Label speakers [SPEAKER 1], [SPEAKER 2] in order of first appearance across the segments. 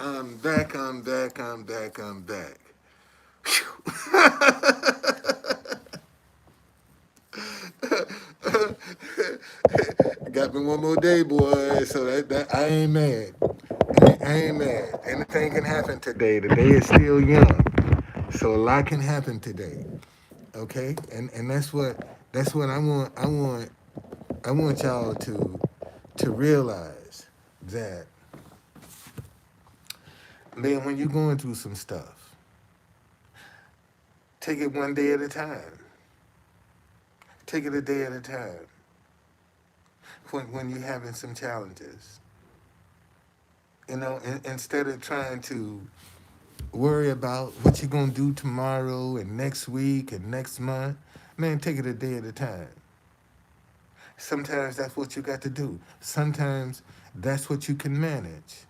[SPEAKER 1] I'm back, I'm back, I'm back, I'm back. Got me one more day, boy. So that I ain't mad. I ain't mad. Anything can happen today. The day is still young. So a lot can happen today. Okay? And that's what I want y'all to realize that, man, when you're going through some stuff, take it one day at a time. Take it a day at a time. When you're having some challenges, instead of trying to worry about what you're gonna do tomorrow and next week and next month, man, take it a day at a time. Sometimes that's what you got to do. Sometimes that's what you can manage.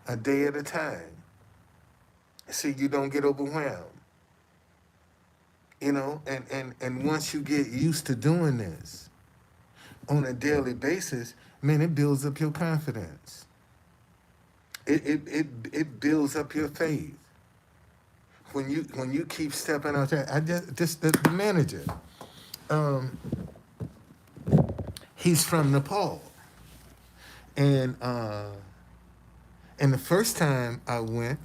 [SPEAKER 1] A day at a time. See, you don't get overwhelmed. And once you get used to doing this on a daily basis, man, it builds up your confidence. It builds up your faith. When you keep stepping out there, I just the manager, um, he's from Nepal, and the first time I went,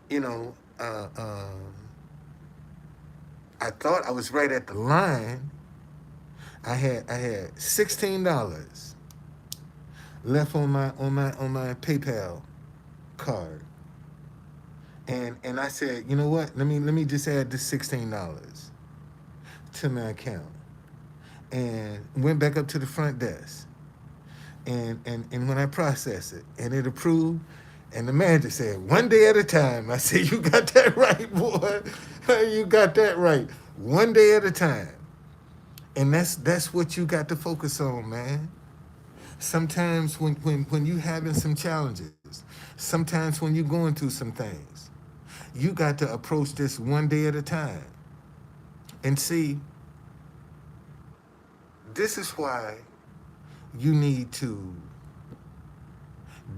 [SPEAKER 1] you know, I thought I was right at the line. I had $16 left on my PayPal card, and I said, you know what? Let me just add this $16 to my account, and went back up to the front desk, and when I processed it and it approved, and the manager said, one day at a time. I said, you got that right, boy. You got that right. One day at a time. And that's what you got to focus on, man. Sometimes when you having some challenges, sometimes when you're going through some things, you got to approach this one day at a time. And see, this is why you need to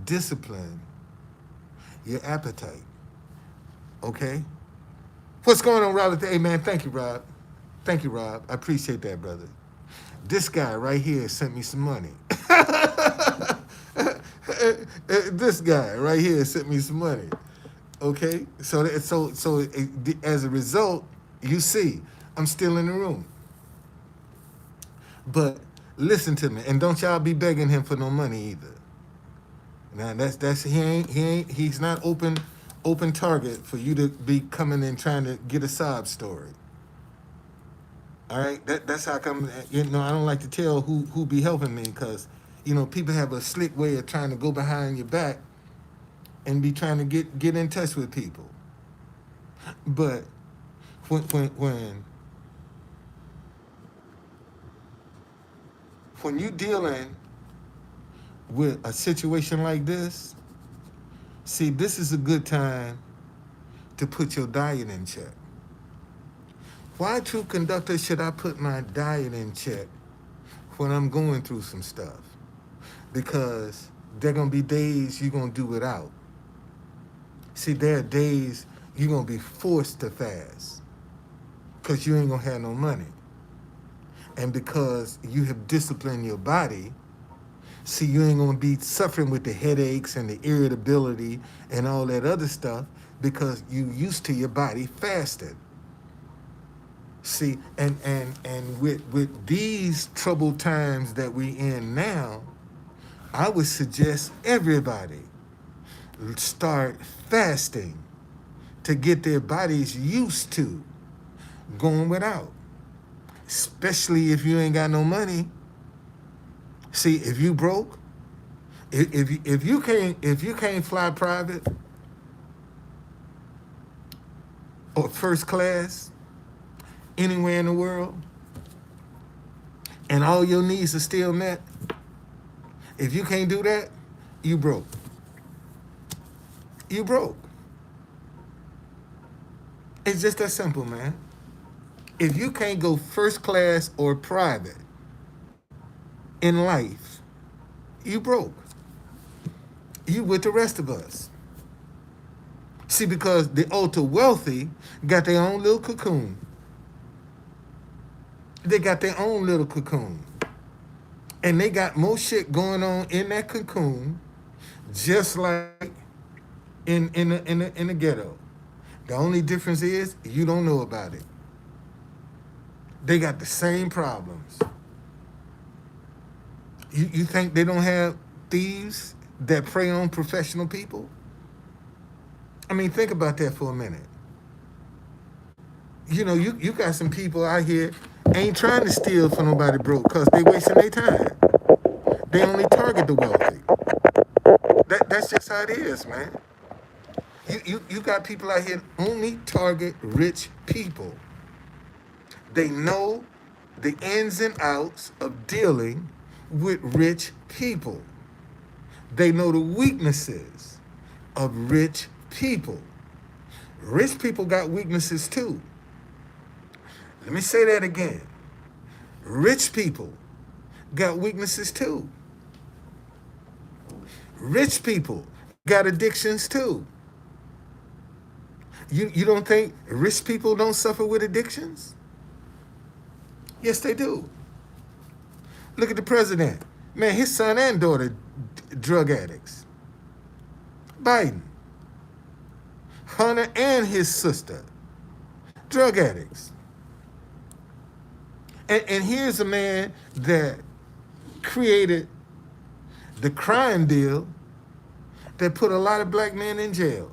[SPEAKER 1] discipline your appetite. Okay? What's going on, Robert? Hey, man, thank you, Rob. Thank you, Rob. I appreciate that, brother. This guy right here sent me some money. This guy right here sent me some money. Okay, as a result, you see, I'm still in the room. But listen to me, and don't y'all be begging him for no money either. Now that's he's not open target for you to be coming and trying to get a sob story. All right, that's how come. I don't like to tell who be helping me because people have a slick way of trying to go behind your back and be trying to get in touch with people. But when you dealing with a situation like this, see, this is a good time to put your diet in check. Why, true conductor, should I put my diet in check when I'm going through some stuff? Because there gonna be days you're gonna do without. See, there are days you're gonna be forced to fast because you ain't gonna have no money. And because you have disciplined your body, see, you ain't gonna be suffering with the headaches and the irritability and all that other stuff because you used to your body fasting. See, and with these troubled times that we in now, I would suggest everybody start fasting to get their bodies used to going without. Especially if you ain't got no money. See, if you broke, if you can't fly private or first class anywhere in the world, and all your needs are still met, if you can't do that, you broke. You broke. It's just that simple, man. If you can't go first class or private in life, you broke. You with the rest of us. See, because the ultra wealthy got their own little cocoon. They got their own little cocoon. And they got more shit going on in that cocoon, just like in the ghetto. The only difference is you don't know about it. They got the same problems. You think they don't have thieves that prey on professional people? I mean, think about that for a minute. You know, you got some people out here ain't trying to steal from nobody broke because they wasting their time. They only target the wealthy. That's just how it is, man. You got people out here only target rich people. They know the ins and outs of dealing with rich people. They know the weaknesses of rich people. Rich people got weaknesses too. Let me say that again. Rich people got weaknesses too. Rich people got addictions too. You don't think rich people don't suffer with addictions? Yes, they do. Look at the president. Man, his son and daughter drug addicts. Biden. Hunter and his sister drug addicts. And here's a man that created the crime deal that put a lot of black men in jail.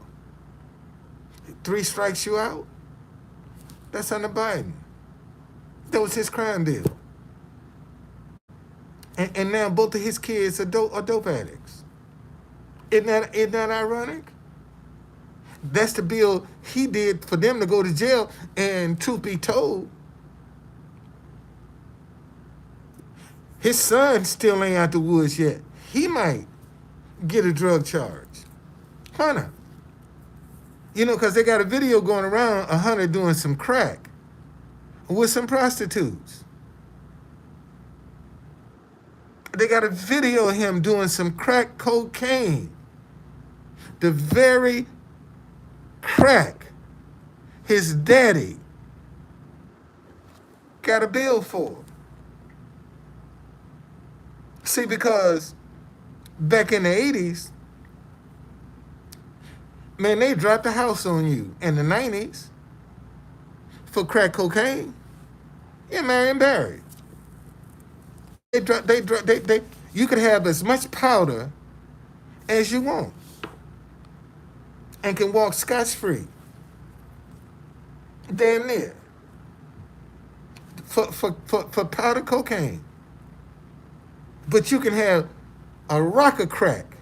[SPEAKER 1] 3 strikes you out. That's under Biden. That was his crime deal. And now both of his kids are dope addicts. Isn't that ironic? That's the bill he did for them to go to jail. And truth be told, his son still ain't out the woods yet. He might get a drug charge. Hunter. You know, because they got a video going around of Hunter doing some crack with some prostitutes. They got a video of him doing some crack cocaine. The very crack his daddy got a bill for. See, because back in the 80s, man, they dropped the house on you. In the 90s, for crack cocaine, yeah, Marion Barry. You could have as much powder as you want and can walk scotch-free. Damn near. For powder cocaine. But you can have a rock of crack.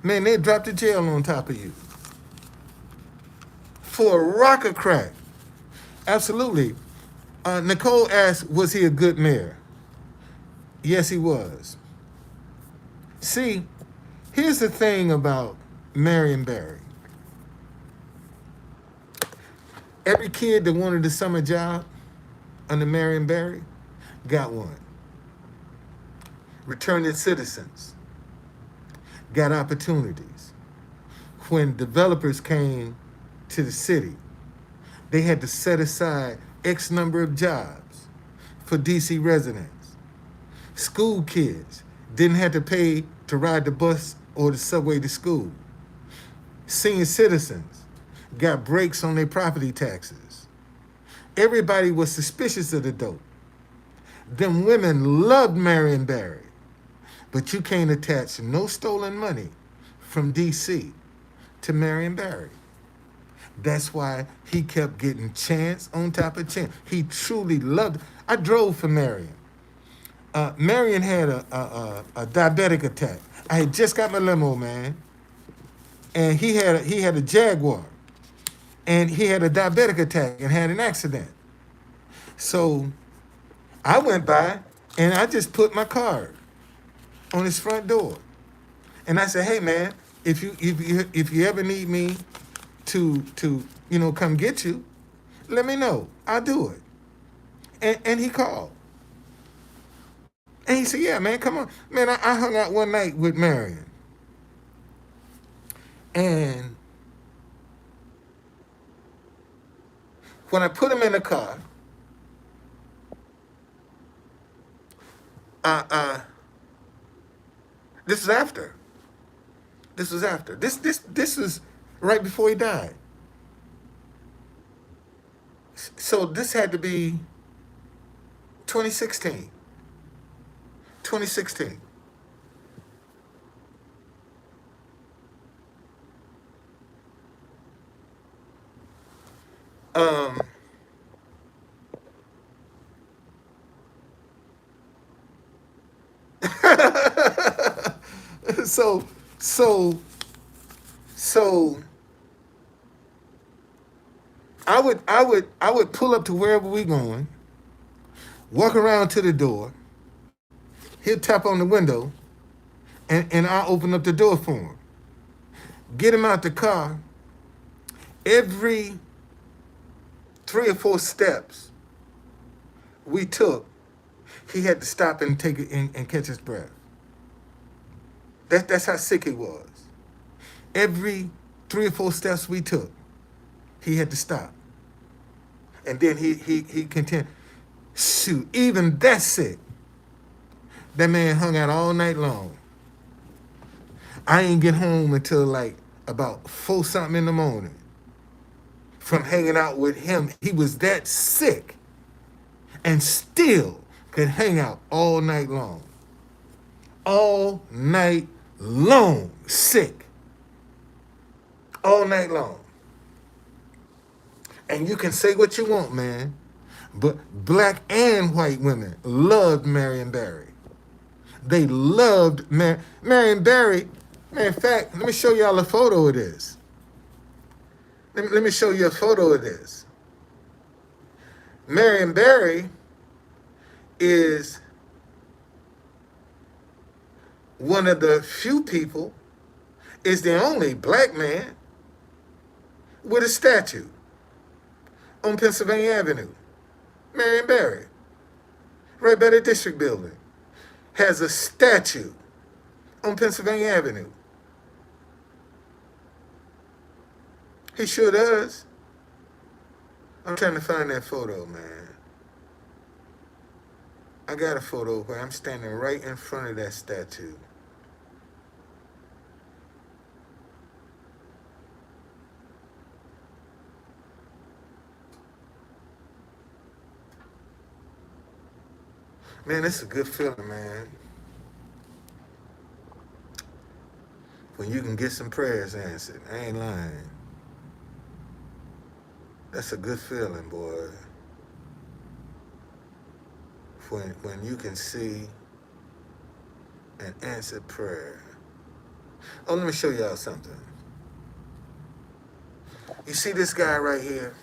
[SPEAKER 1] Man, they drop the jail on top of you. For a rock of crack. Absolutely. Nicole asked, was he a good mayor? Yes, he was. See, here's the thing about Marion Barry. Every kid that wanted a summer job under Marion Barry got one. Returning citizens got opportunities. When developers came to the city, they had to set aside X number of jobs for DC residents. School kids didn't have to pay to ride the bus or the subway to school. Senior citizens got breaks on their property taxes. Everybody was suspicious of the dope. Them women loved Marion Barry. But you can't attach no stolen money from DC to Marion Barry. That's why he kept getting chance on top of chance. He truly loved it. I drove for Marion. Marion had a diabetic attack. I had just got my limo, man. And he had a Jaguar. And he had a diabetic attack and had an accident. So I went by and I just put my card on his front door. And I said, hey man, if you ever need me to come get you, let me know. I'll do it. And he called. And he said, yeah, man, come on. Man, I hung out one night with Marion. And when I put him in the car, uh, this was after. This was after. This was right before he died. So this had to be 2016. 2016. Um, so, so, so, I would pull up to wherever we going, walk around to the door. He'll tap on the window, and I'll open up the door for him. Get him out the car. Every 3 or 4 steps we took, he had to stop and take it and catch his breath. That's how sick he was. Every 3 or 4 steps we took, he had to stop. And then he continued. Shoot, even that sick, that man hung out all night long. I ain't get home until like about 4 something in the morning from hanging out with him. He was that sick and still could hang out all night long. All night long, sick. All night long. And you can say what you want, man, but black and white women loved Marion Barry. They loved Marion Barry. Man, in fact, let me show y'all a photo of this. Let me show you a photo of this. Marion Barry is one of the few people, is the only black man with a statue on Pennsylvania Avenue. Marion Barry, right by the district building, has a statue on Pennsylvania Avenue. He sure does. I'm trying to find that photo, man. I got a photo where I'm standing right in front of that statue. Man, it's a good feeling, man. When you can get some prayers answered. I ain't lying. That's a good feeling, boy. When you can see an answered prayer. Oh, let me show y'all something. You see this guy right here?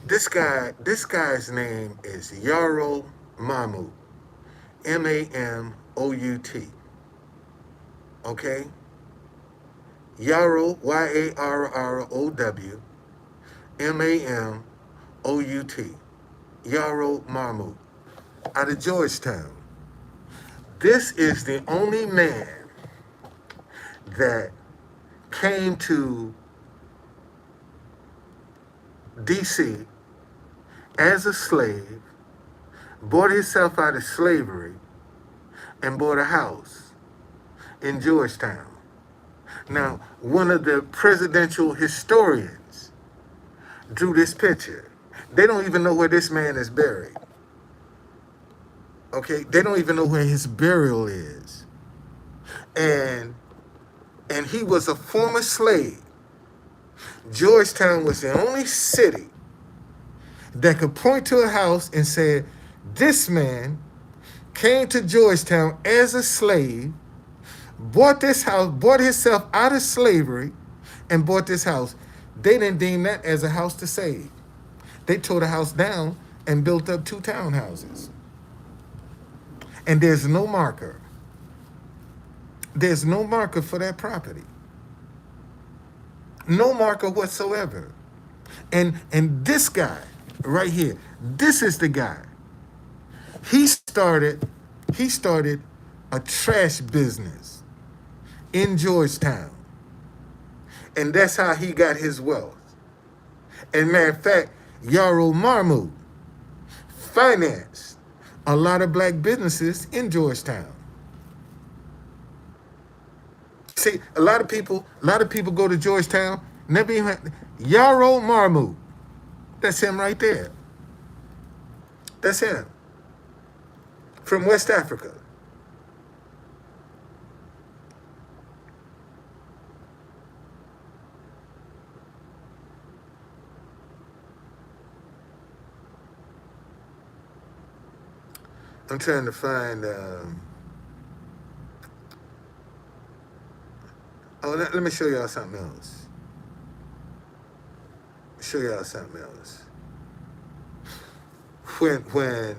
[SPEAKER 1] This guy's name is Yarrow Mahmout. Mamout. Okay? Yarrow, Yarrow, Mamout. Yarrow Mahmout. Out of Georgetown. This is the only man that came to D.C. as a slave, bought himself out of slavery, and bought a house in Georgetown. Now, one of the presidential historians drew this picture. They don't even know where this man is buried. Okay? They don't even know where his burial is. And he was a former slave. Georgetown was the only city that could point to a house and say, this man came to Georgetown as a slave, bought this house, bought himself out of slavery, and bought this house. They didn't deem that as a house to save. They tore the house down and built up 2 townhouses. And there's no marker. There's no marker for that property. No marker whatsoever. And this guy right here, this is the guy. He started a trash business in Georgetown. And that's how he got his wealth. And matter of fact, Yarrow Marmut financed a lot of black businesses in Georgetown. See, a lot of people go to Georgetown, never even Yarrow Marmut. That's him right there. That's him. From West Africa. I'm trying to find let me show y'all something else. Show y'all something else. When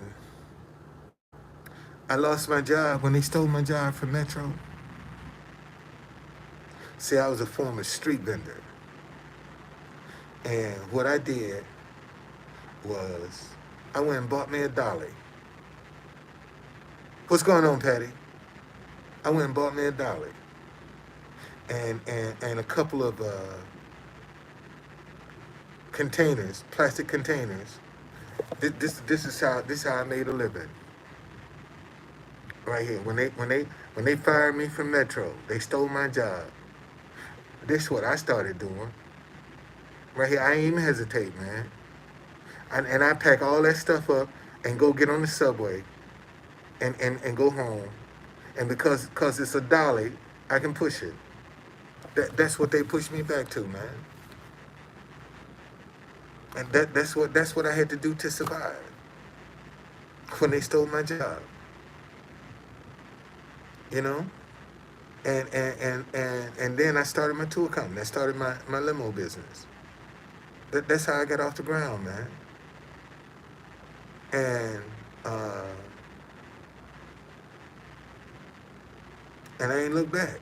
[SPEAKER 1] I lost my job, when they stole my job from Metro, see, I was a former street vendor. And what I did was I went and bought me a dolly. What's going on, Patty? I went and bought me a dolly. And a couple of containers, plastic containers. This is how I made a living. Right here. When they fired me from Metro, they stole my job. This is what I started doing. Right here, I ain't even hesitate, man. And I pack all that stuff up and go get on the subway and go home. And because it's a dolly, I can push it. That's what they pushed me back to, man. And that's what I had to do to survive when they stole my job. You know? And then I started my tour company. I started my limo business. That's how I got off the ground, man. And uh, and I ain't looked back.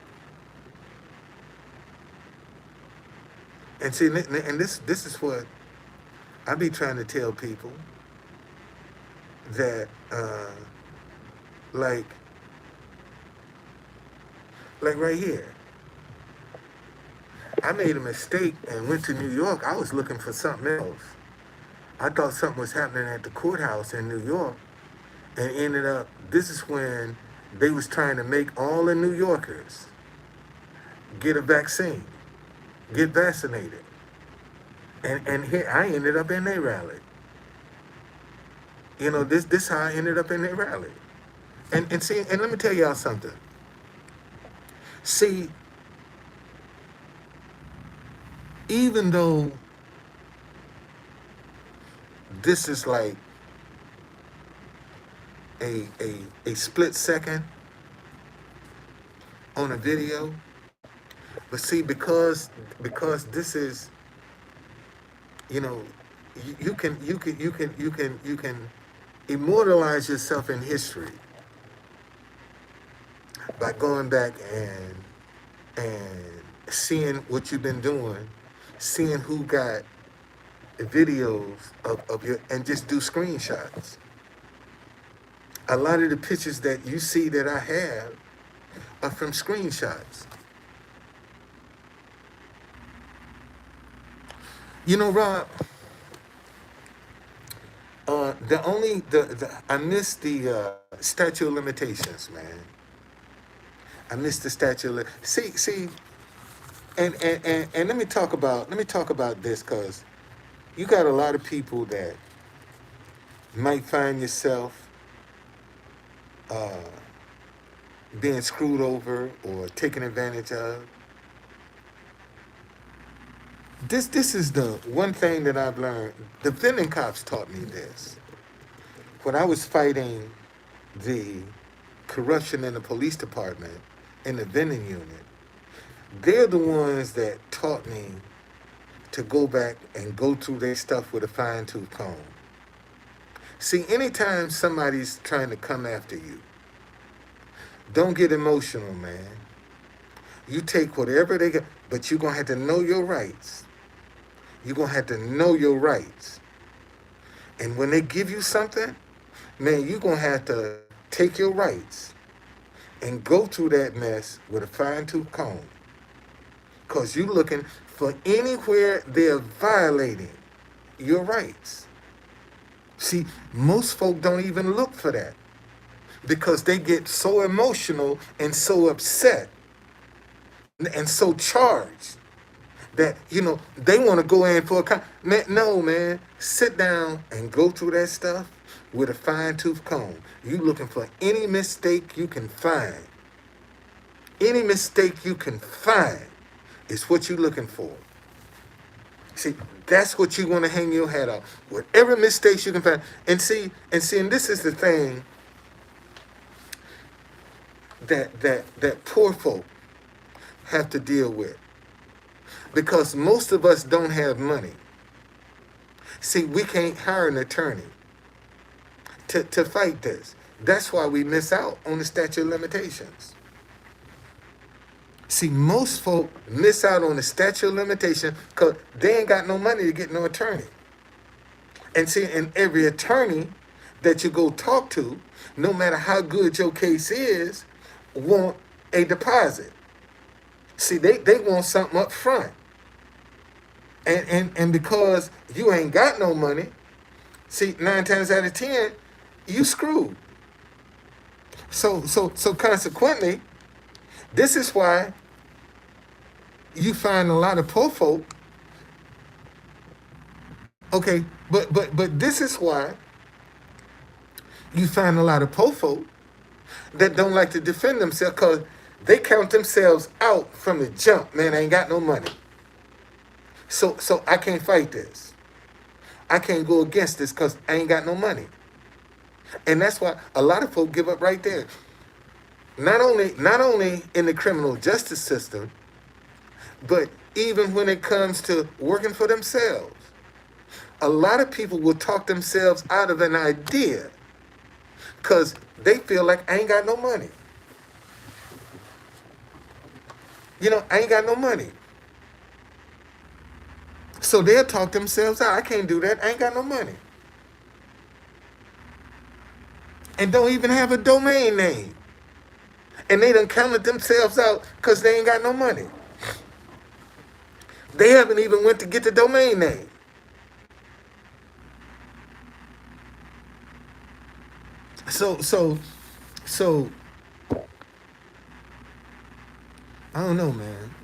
[SPEAKER 1] And see, and this is what I be trying to tell people that like right here. I made a mistake and went to New York. I was looking for something else. I thought something was happening at the courthouse in New York, and ended up. This is when they was trying to make all the New Yorkers get a vaccine, get vaccinated, and here I ended up in their rally. You know, this how I ended up in their rally, and see, and let me tell y'all something. See, even though this is like a split second on a video, but see, because this is, you know, you can immortalize yourself in history by going back and seeing what you've been doing, seeing who got videos of your, and just do screenshots. A lot of the pictures that you see that I have are from screenshots. You know, Rob, the I missed the statute of limitations, man. I missed the statute of see, and let me talk about this, because you got a lot of people that might find yourself uh, being screwed over or taken advantage of. This is the one thing that I've learned. The vending cops taught me this. When I was fighting the corruption in the police department in the vending unit, they're the ones that taught me to go back and go through their stuff with a fine tooth comb. See, anytime somebody's trying to come after you, don't get emotional, man. You take whatever they get, but you're going to have to know your rights. You're going to have to know your rights. And when they give you something, man, you're going to have to take your rights and go through that mess with a fine-tooth comb. Because you're looking for anywhere they're violating your rights. See, most folk don't even look for that because they get so emotional and so upset and so charged that, they want to go in for man, no, man. Sit down and go through that stuff with a fine-tooth comb. You looking for any mistake you can find. Any mistake you can find is what you're looking for. See, that's what you want to hang your hat on. Whatever mistakes you can find. And this is the thing that poor folk have to deal with. Because most of us don't have money. See, we can't hire an attorney to fight this. That's why we miss out on the statute of limitations. See, most folk miss out on the statute of limitation because they ain't got no money to get no attorney. And see, and every attorney that you go talk to, no matter how good your case is, want a deposit. See, they want something up front. And because you ain't got no money, see, 9 times out of 10, you screwed. So consequently, this is why you find a lot of poor folk. Okay, but this is why you find a lot of poor folk that don't like to defend themselves because they count themselves out from the jump. Man, I ain't got no money. So I can't fight this. I can't go against this because I ain't got no money. And that's why a lot of folk give up right there. Not only in the criminal justice system, but even when it comes to working for themselves. A lot of people will talk themselves out of an idea because they feel like I ain't got no money. I ain't got no money. So they'll talk themselves out. I can't do that. I ain't got no money. And don't even have a domain name. And they done counted themselves out because they ain't got no money. They haven't even went to get the domain name. So I don't know, man.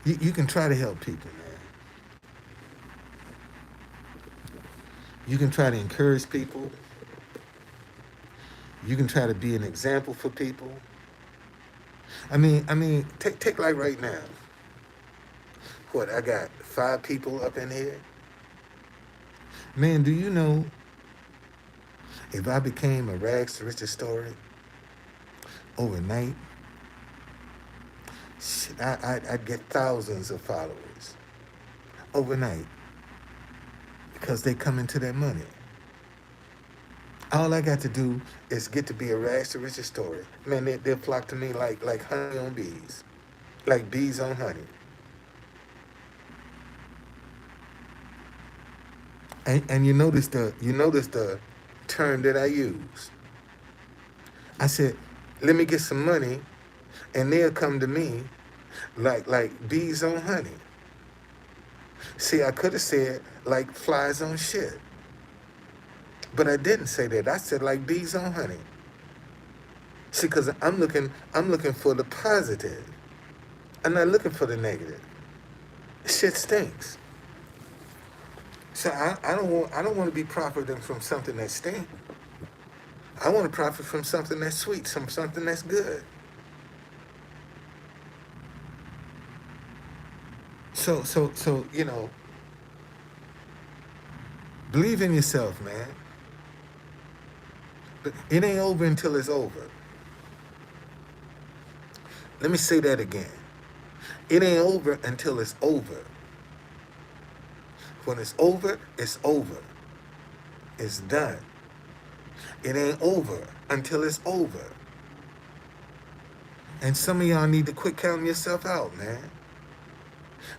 [SPEAKER 1] You can try to help people, man. You can try to encourage people. You can try to be an example for people. I mean, take like right now. What, I got 5 people up in here? Man, do you know if I became a rags to riches story overnight, shit, I'd get thousands of followers overnight because they come into their money. All I got to do is get to be a rags to riches story. Man, they'll flock to me like honey on bees, like bees on honey. And you notice the term that I use. I said, let me get some money, and they'll come to me like bees on honey. See, I could have said like flies on shit. But I didn't say that. I said like bees on honey. See, because I'm looking for the positive. I'm not looking for the negative. Shit stinks. So I don't want to be profiting from something that stinks. I want to profit from something that's sweet, something that's good. So believe in yourself, man. It ain't over until it's over. Let me say that again. It ain't over until it's over. When it's over, it's over. It's done. It ain't over until it's over. And some of y'all need to quit counting yourself out, man.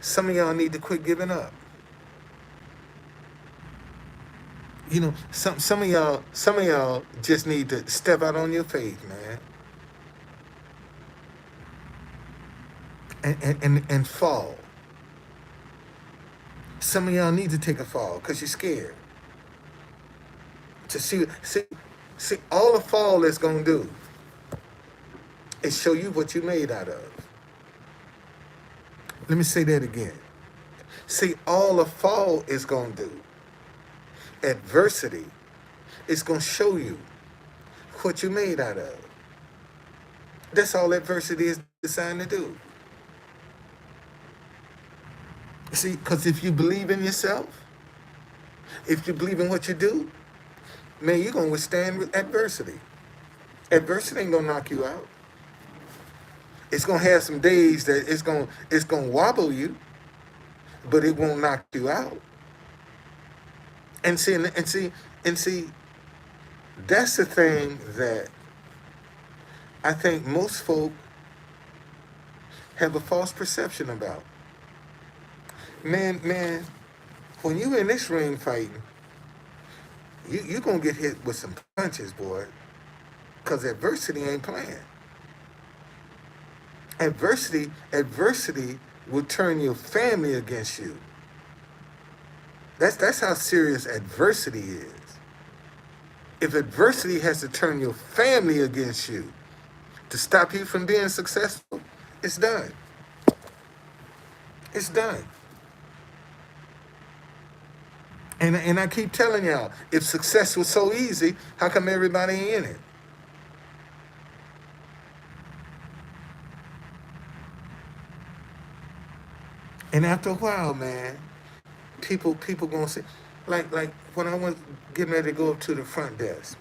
[SPEAKER 1] Some of y'all need to quit giving up. some of y'all just need to step out on your faith, man, and fall. Some of y'all need to take a fall because you're scared to see. All a fall is gonna do is show you what you made out of. Let me say that again. See, all a fall is gonna do, adversity, is gonna show you what you made out of. That's all adversity is designed to do. See, because if you believe in yourself, if you believe in what you do, man, you're gonna withstand adversity. Adversity ain't gonna knock you out. It's gonna have some days that it's gonna wobble you, but it won't knock you out. And see, that's the thing that I think most folk have a false perception about. Man, when you in this ring fighting, you gonna get hit with some punches, boy, because adversity ain't playing. Adversity will turn your family against you. That's how serious adversity is. If adversity has to turn your family against you to stop you from being successful, it's done. It's done. And I keep telling y'all, if success was so easy, how come everybody in it? And after a while, man, people gonna say, like when I was getting ready to go up to the front desk,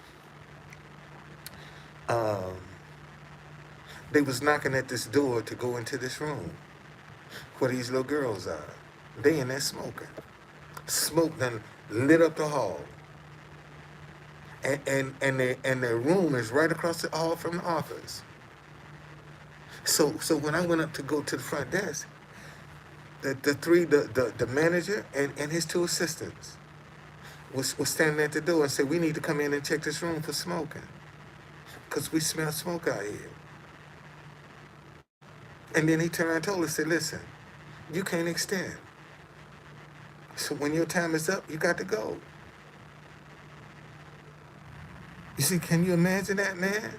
[SPEAKER 1] um, they was knocking at this door to go into this room where these little girls are. They in there smoking. Smoke done lit up the hall. And their room is right across the hall from the office. So when I went up to go to the front desk, the manager and his two assistants was standing at the door and said, we need to come in and check this room for smoking. Because we smell smoke out here. And then he turned around and told us, said, listen, you can't extend. So when your time is up, you got to go. You see, can you imagine that, man?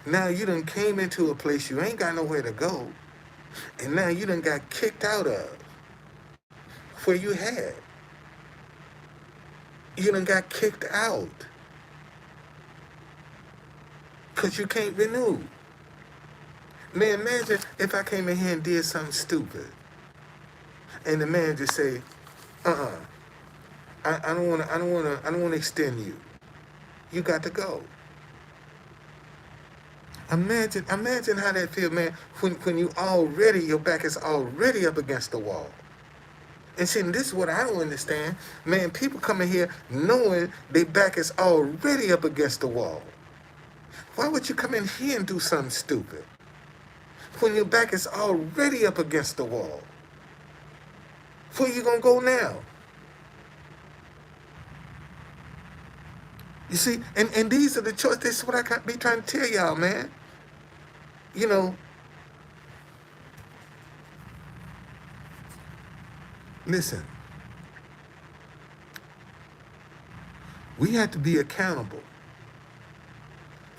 [SPEAKER 1] Now you done came into a place you ain't got nowhere to go, and now you done got kicked out of where you had. You done got kicked out because you can't renew. Man, imagine if I came in here and did something stupid, and the manager say, I don't wanna extend you. You got to go. Imagine how that feel, man, when your back is already up against the wall. And see, this is what I don't understand. Man, people coming here knowing their back is already up against the wall. Why would you come in here and do something stupid when your back is already up against the wall? Where you gonna go now? You see, and these are the choices. This is what I be trying to tell y'all, man. You know, listen, we have to be accountable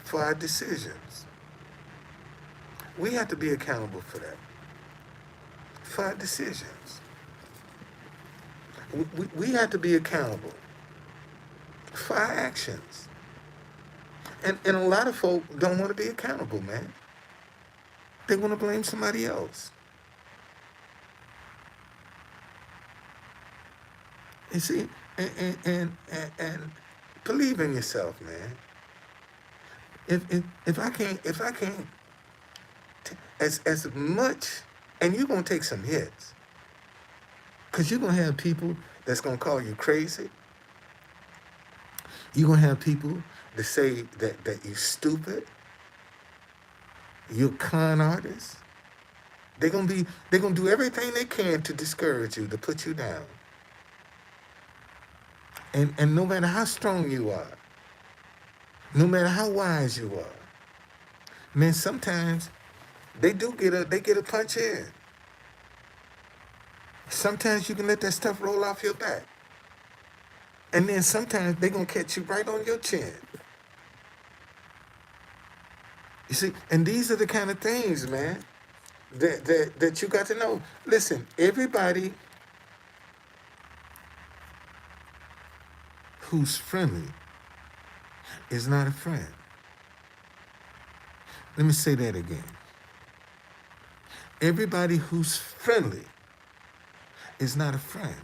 [SPEAKER 1] for our decisions. We have to be accountable for that, for our decisions. We have to be accountable for our actions. And a lot of folk don't want to be accountable, man. They want to blame somebody else. You see, and believe in yourself, man. If I can't as much, and you're gonna take some hits, cause you're gonna have people that's gonna call you crazy. You're gonna have people that say that you're stupid, you're a con artist. They're gonna do everything they can to discourage you, to put you down. And no matter how strong you are, no matter how wise you are, man, sometimes they get a punch in. Sometimes you can let that stuff roll off your back. And then sometimes they gonna catch you right on your chin. You see, and these are the kind of things, man, that you got to know. Listen, everybody who's friendly is not a friend. Let me say that again. Everybody who's friendly is not a friend.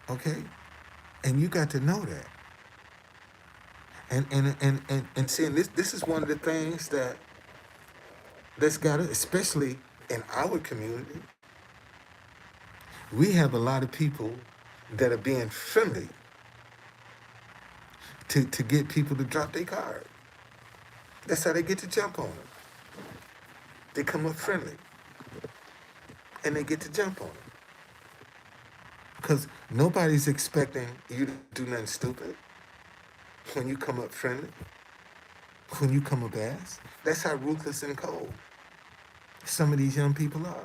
[SPEAKER 1] Okay? And you got to know that. And seeing this is one of the things that's got to, especially in our community, we have a lot of people that are being friendly to get people to drop their card. That's how they get to jump on them. They come up friendly and they get to jump on them. Because nobody's expecting you to do nothing stupid when you come up friendly, when you come up ass. That's how ruthless and cold some of these young people are.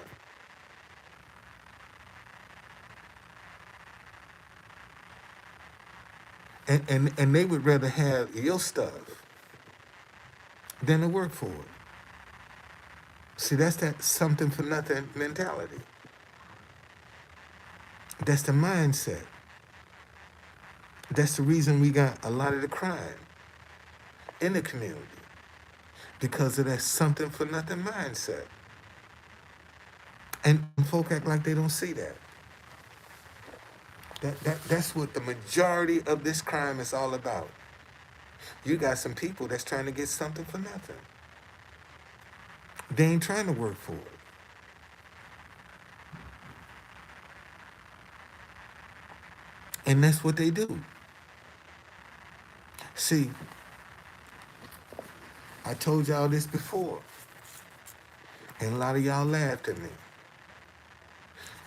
[SPEAKER 1] And they would rather have your stuff than to work for it. See, that's that something for nothing mentality. That's the mindset. That's the reason we got a lot of the crime in the community, because of that something for nothing mindset. And folk act like they don't see that. That's what the majority of this crime is all about. You got some people that's trying to get something for nothing. They ain't trying to work for it. And that's what they do. See, I told y'all this before, and a lot of y'all laughed at me.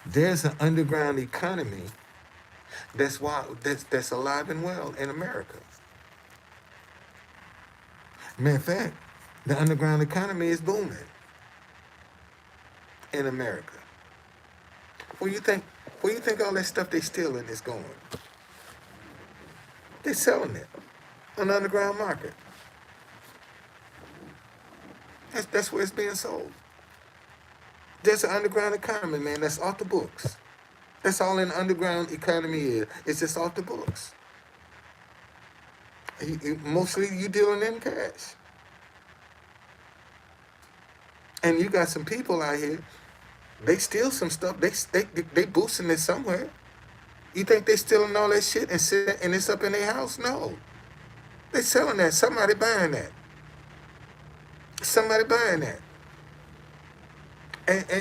[SPEAKER 1] There's an underground economy that's alive and well in America. Matter of fact, the underground economy is booming in America. Where you think where you think all that stuff they stealing is going? They're selling it on the underground market. That's where it's being sold. There's an underground economy, man, that's off the books. That's all an underground economy is. It's just off the books. Mostly you dealing in cash. And you got some people out here, they steal some stuff. They boosting it somewhere. You think they stealing all that shit and it's up in their house? No. They selling that. Somebody buying that. Somebody buying that.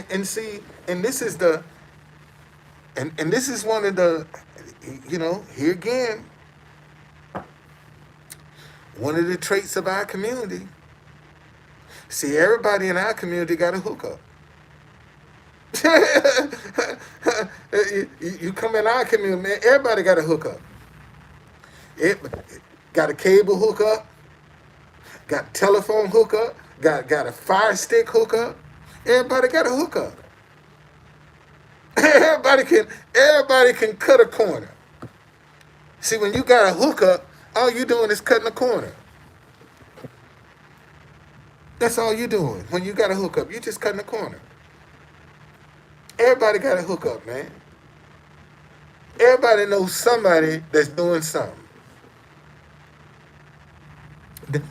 [SPEAKER 1] And see, and this is the and this is one of the, here again, one of the traits of our community. See, everybody in our community got a hookup. You come in our community, man, everybody got a hookup. It got a cable hookup, got telephone hookup, got a fire stick hookup. Everybody got a hookup. Everybody can cut a corner. See, when you got a hookup, all you doing is cutting a corner. That's all you doing. When you got a hookup, you just cutting a corner. Everybody got a hookup, man. Everybody knows somebody that's doing something.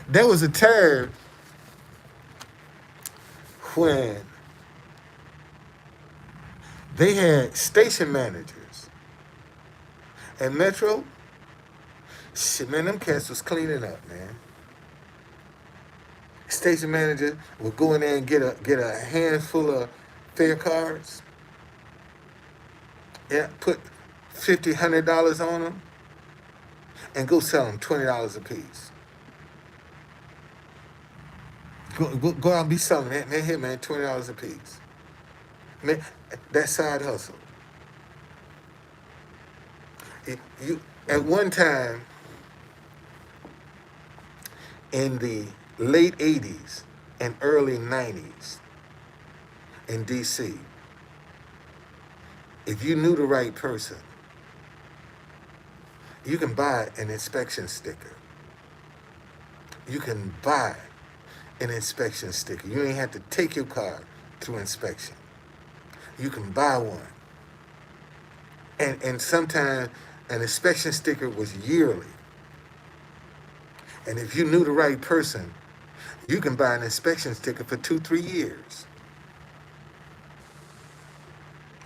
[SPEAKER 1] There was a time when they had station managers at Metro. Shit, man, them cats was cleaning up, man. Station manager would go in there and get a handful of fare cards. Yeah, put $50, $100 on them, and go sell them $20 a piece. Go out and be selling that, man. Here, man, $20 a piece. Man, that side hustle. You at one time in the late 80s and early 90s in DC, if you knew the right person, you can buy an inspection sticker. You can buy an inspection sticker. You ain't have to take your car through inspection. You can buy one. And sometimes an inspection sticker was yearly. And if you knew the right person, you can buy an inspection sticker for 2, 3 years.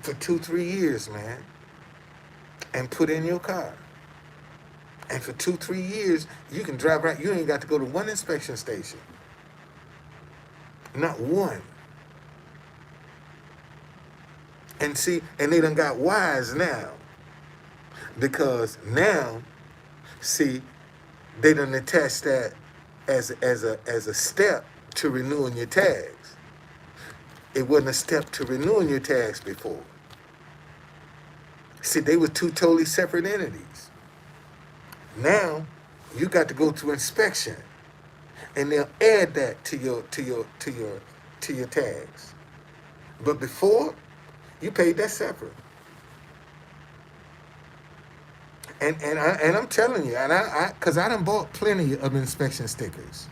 [SPEAKER 1] For 2, 3 years, man. And put in your car. And for 2, 3 years, you can drive around. You ain't got to go to one inspection station. Not one. And see, and they done got wise now. Because now, see, they done attach that as a step to renewing your tags. It wasn't a step to renewing your tags before. See, they were two totally separate entities. Now, you got to go through inspection, and they'll add that to your tags. But before, you paid that separate. And I'm telling you, and cause I done bought plenty of inspection stickers.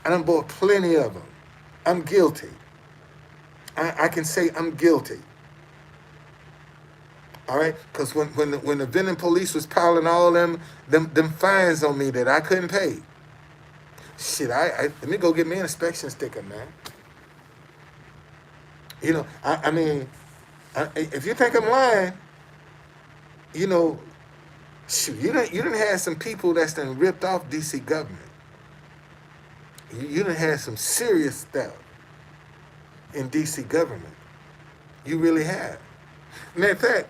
[SPEAKER 1] I done bought plenty of them. I'm guilty. I can say I'm guilty. All right, because when the vending police was piling all them fines on me that I couldn't pay, shit, I let me go get me an inspection sticker, man. You know, I mean, if you think I'm lying, you know, shoot, you done had some people that's done ripped off DC government. You done had some serious stuff in DC government. You really have. Matter of fact,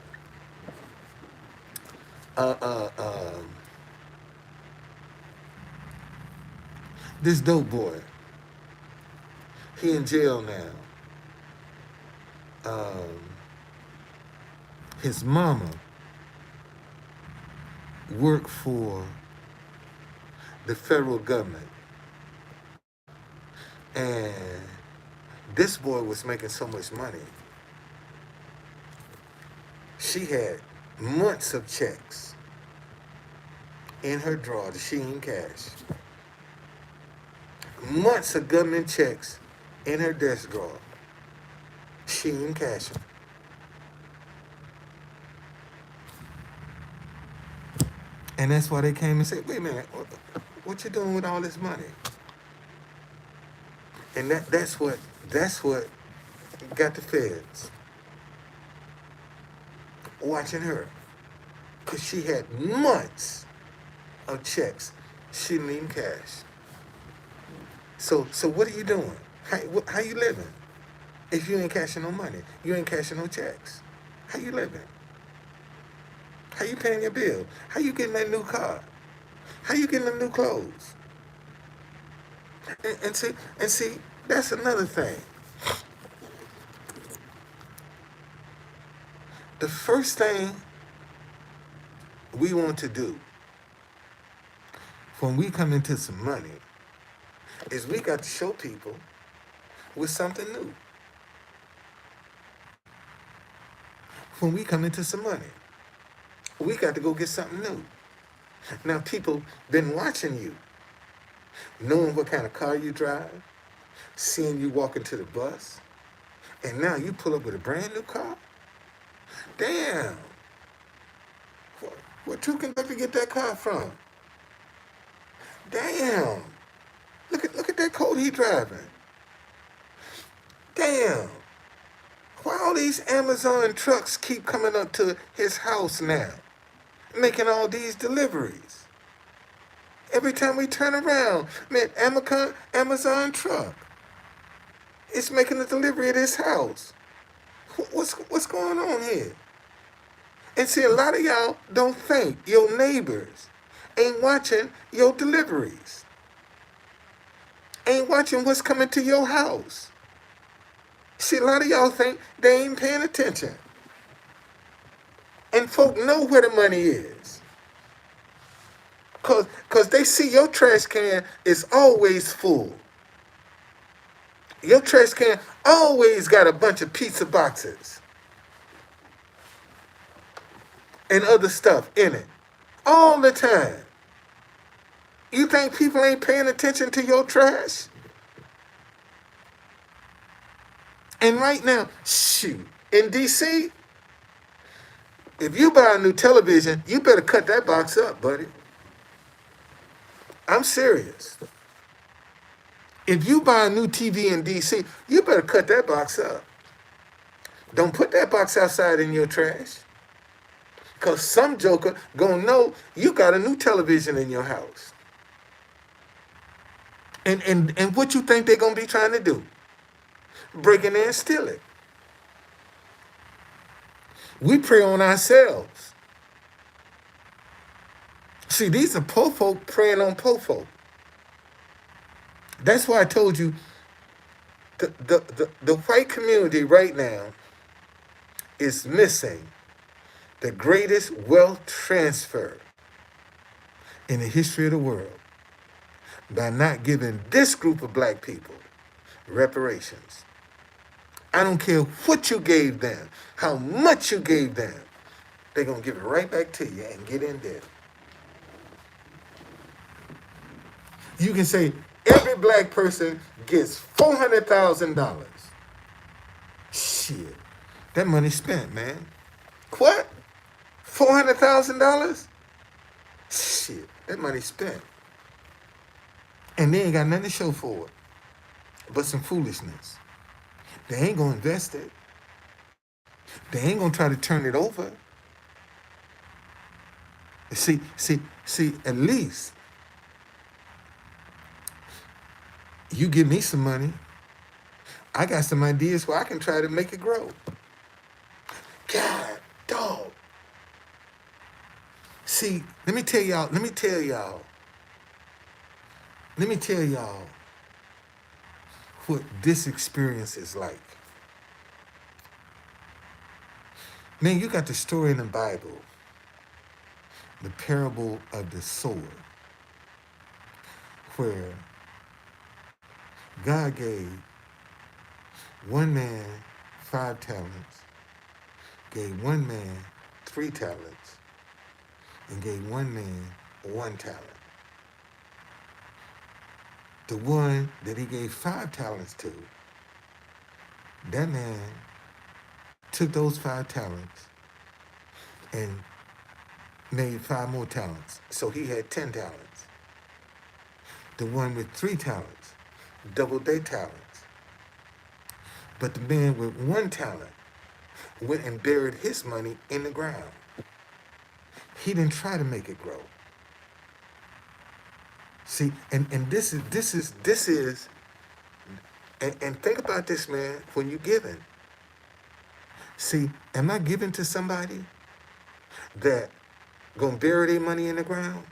[SPEAKER 1] this dope boy, he in jail now. His mama worked for the federal government, and this boy was making so much money. She had months of checks in her drawer that she didn't cash. Months of government checks in her desk drawer. She didn't cash them. And that's why they came and said, wait a minute, what you doing with all this money? And that's what got the feds watching her. Because she had months of checks she didn't even cash. So what are you doing? How you living? If you ain't cashing no money, you ain't cashing no checks. How you living? How you paying your bill? How you getting that new car? How you getting them new clothes? And see, that's another thing. The first thing we want to do when we come into some money is we got to show people with something new. When we come into some money, we got to go get something new. Now, people been watching you, knowing what kind of car you drive, seeing you walk into the bus, and now you pull up with a brand new car? Damn. What true Kentucky get that car from? Damn. Look at that coat he driving. Damn. Why all these Amazon trucks keep coming up to his house now, making all these deliveries? Every time we turn around, man, Amazon truck, it's making a delivery at his house. What's going on here? And see, a lot of y'all don't think your neighbors ain't watching your deliveries, ain't watching what's coming to your house. See, a lot of y'all think they ain't paying attention. And folk know where the money is. Cause they see your trash can is always full. Your trash can always got a bunch of pizza boxes and other stuff in it. All the time. You think people ain't paying attention to your trash? And right now, shoot, in DC, if you buy a new television, you better cut that box up, buddy. I'm serious. If you buy a new TV in DC, you better cut that box up. Don't put that box outside in your trash. Because some joker gonna know you got a new television in your house. And what you think they're gonna be trying to do? Break in there and steal it. We prey on ourselves. See, these are po folk preying on po folk. That's why I told you the white community right now is missing the greatest wealth transfer in the history of the world by not giving this group of black people reparations. I don't care what you gave them, how much you gave them, they're going to give it right back to you and get in there. You can say every black person gets $400,000. Shit, that money spent, man. What? $400,000? Shit, that money spent. And they ain't got nothing to show for it but some foolishness. They ain't gonna invest it. They ain't gonna try to turn it over. See, at least you give me some money. I got some ideas where I can try to make it grow. God, dog. See, let me tell y'all what this experience is like. Man, you got the story in the Bible, the parable of the sower, where God gave one man 5 talents, gave one man 3 talents, and gave one man 1 talent. The one that he gave 5 talents to, that man took those 5 talents and made 5 more talents. So he had 10 talents. The one with 3 talents doubled their talents. But the man with 1 talent went and buried his money in the ground. He didn't try to make it grow. See, and this is, and think about this, man, when you're giving. See, am I giving to somebody that gonna bury their money in the ground?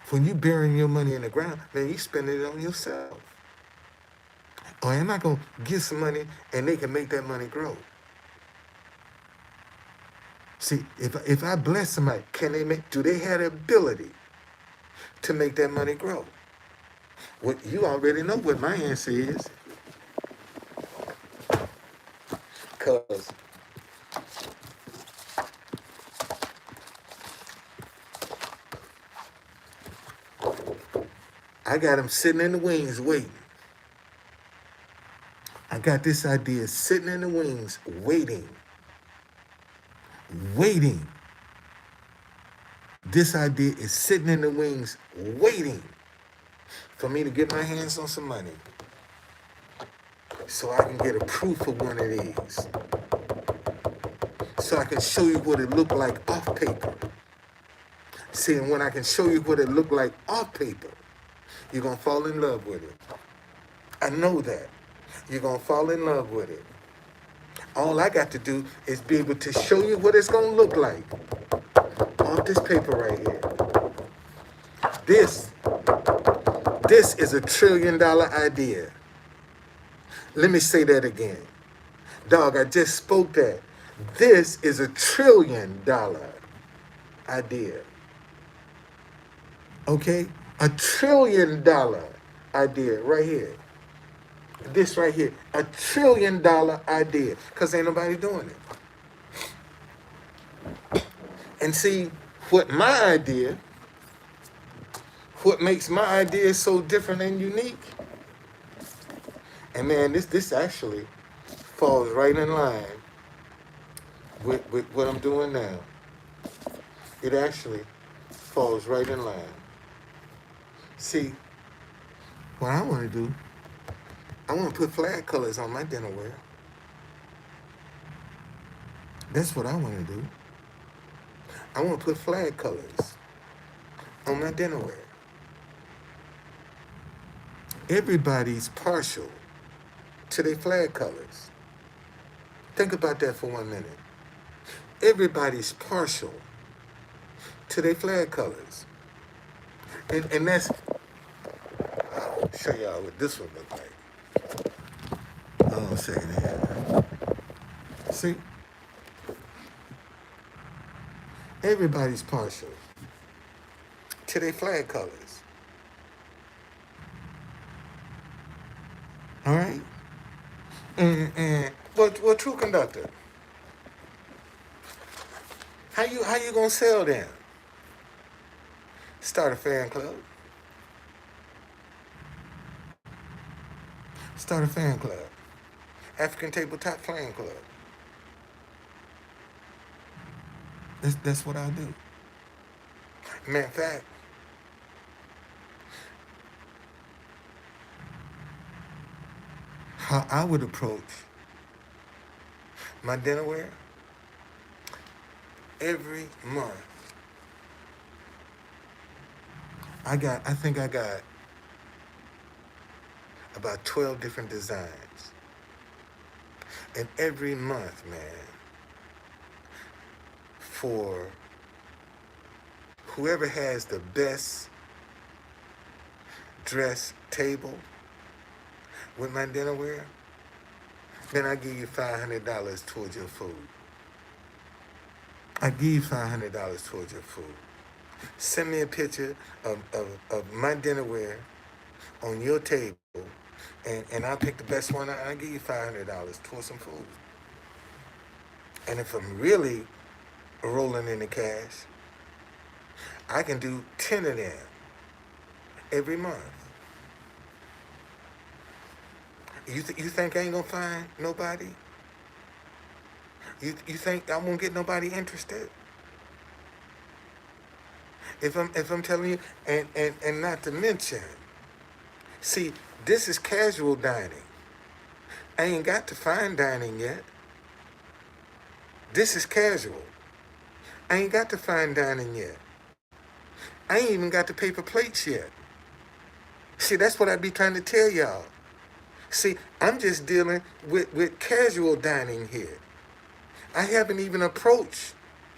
[SPEAKER 1] When you burying your money in the ground, man, you spending it on yourself. Or am I gonna give some money and they can make that money grow? See, if I bless somebody, do they have the ability to make that money grow? Well, you already know what my answer is. Because I got them sitting in the wings waiting. I got this idea sitting in the wings waiting. This idea is sitting in the wings waiting for me to get my hands on some money so I can get a proof of one of these. So I can show you what it looked like off paper. See, and when I can show you what it looked like off paper, you're going to fall in love with it. I know that. You're going to fall in love with it. All I got to do is be able to show you what it's going to look like off this paper right here. This is a $1 trillion idea. Let me say that again. Dog, I just spoke that. This is $1 trillion idea. Okay? $1 trillion idea right here. This right here. $1 trillion idea. Because ain't nobody doing it. And see, what my idea, what makes my idea so different and unique, and man, this actually falls right in line with what I'm doing now. It actually falls right in line. See, what I want to do, I want to put flag colors on my dinnerware. That's what I want to do. I want to put flag colors on my dinnerware. Everybody's partial to their flag colors. Think about that for 1 minute. Everybody's partial to their flag colors. And that's, I'll show y'all what this one look like. Hold on a second here. See? Everybody's partial to their flag colors. All right? And well, true conductor, how you gonna sell them? Start a fan club. Start a fan club. African Tabletop Fan Club. That's what I do. Matter of fact, how I would approach my dinnerware every month. I think I got about 12 different designs. And every month, man, for whoever has the best dress table with my dinnerware, then I give you $500 towards your food. I give you $500 towards your food. Send me a picture of my dinnerware on your table, and I'll pick the best one. I'll give you $500 towards some food. And if I'm really rolling in the cash, I can do 10 of them every month. You think I ain't gonna find nobody? You think I won't get nobody interested? If I'm telling you, and not to mention, see, this is casual dining. I ain't got to fine dining yet. This is casual. I ain't got to fine dining yet. I ain't even got the paper plates yet. See, that's what I be trying to tell y'all. See, I'm just dealing with casual dining here. I haven't even approached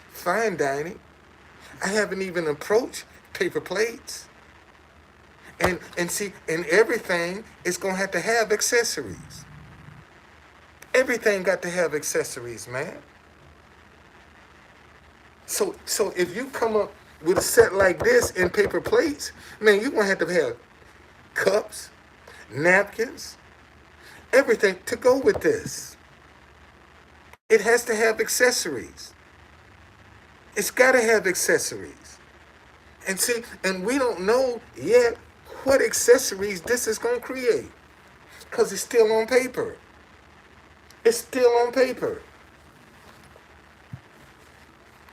[SPEAKER 1] fine dining. I haven't even approached paper plates. And see, and everything is gonna have to have accessories. Everything got to have accessories, man. So if you come up with a set like this in paper plates, man, you're gonna have to have cups, napkins, everything to go with this. It has to have accessories. It's gotta have accessories. And see, and we don't know yet what accessories this is gonna create. Because it's still on paper. It's still on paper.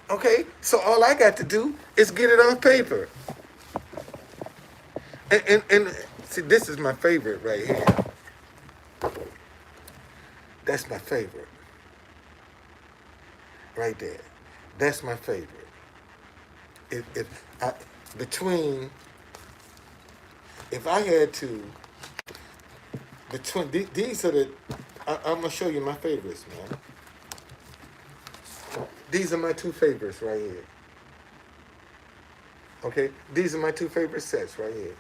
[SPEAKER 1] Okay? So all I got to do is get it on paper. And see, this is my favorite right here. That's my favorite. Right there. That's my favorite. If I had to, these are the, I'm gonna show you my favorites, man. These are my two favorites right here. Okay, these are my two favorite sets right here.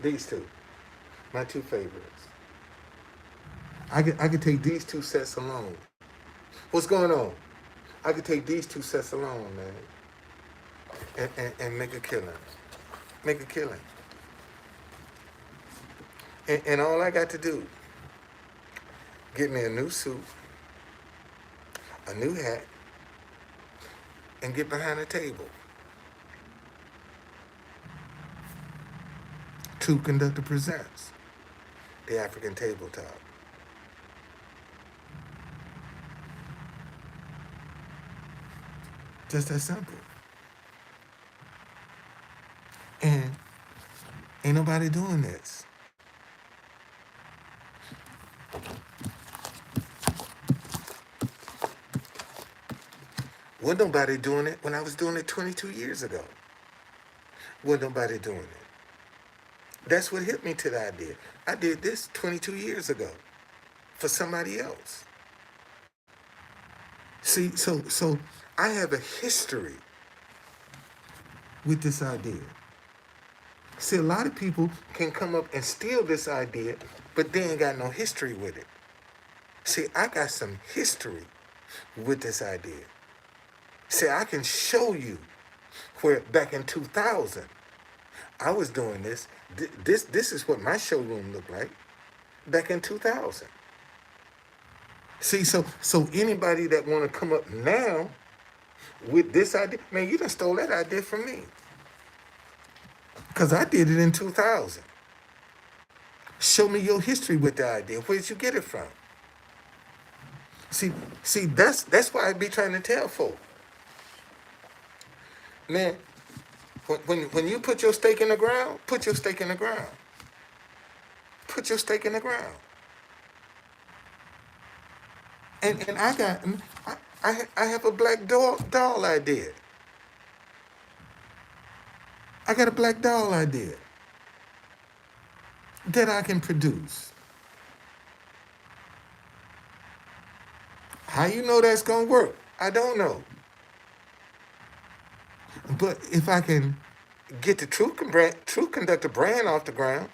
[SPEAKER 1] These two, my two favorites. I could take these two sets alone What's going on? I could take these two sets alone, man, and make a killing. Make a killing. And all I got to do, get me a new suit, a new hat, and get behind the table. Troop Conductor presents the African Tabletop. Just that simple. And ain't nobody doing this. Wasn't nobody doing it when I was doing it 22 years ago. Wasn't nobody doing it. That's what hit me to the idea. I did this 22 years ago for somebody else. See, so I have a history with this idea. See, a lot of people can come up and steal this idea, but they ain't got no history with it. See, I got some history with this idea. See, I can show you where back in 2000, I was doing this. This is what my showroom looked like back in 2000. See, so anybody that want to come up now with this idea, man, you done stole that idea from me. Because I did it in 2000. Show me your history with the idea. Where did you get it from? See, that's why I be trying to tell folk. Man, when you put your stake in the ground, put your stake in the ground. Put your stake in the ground. And I have a black doll idea. I got a black doll idea that I can produce. How you know that's gonna work? I don't know. But if I can get the Truth Conductor brand off the ground,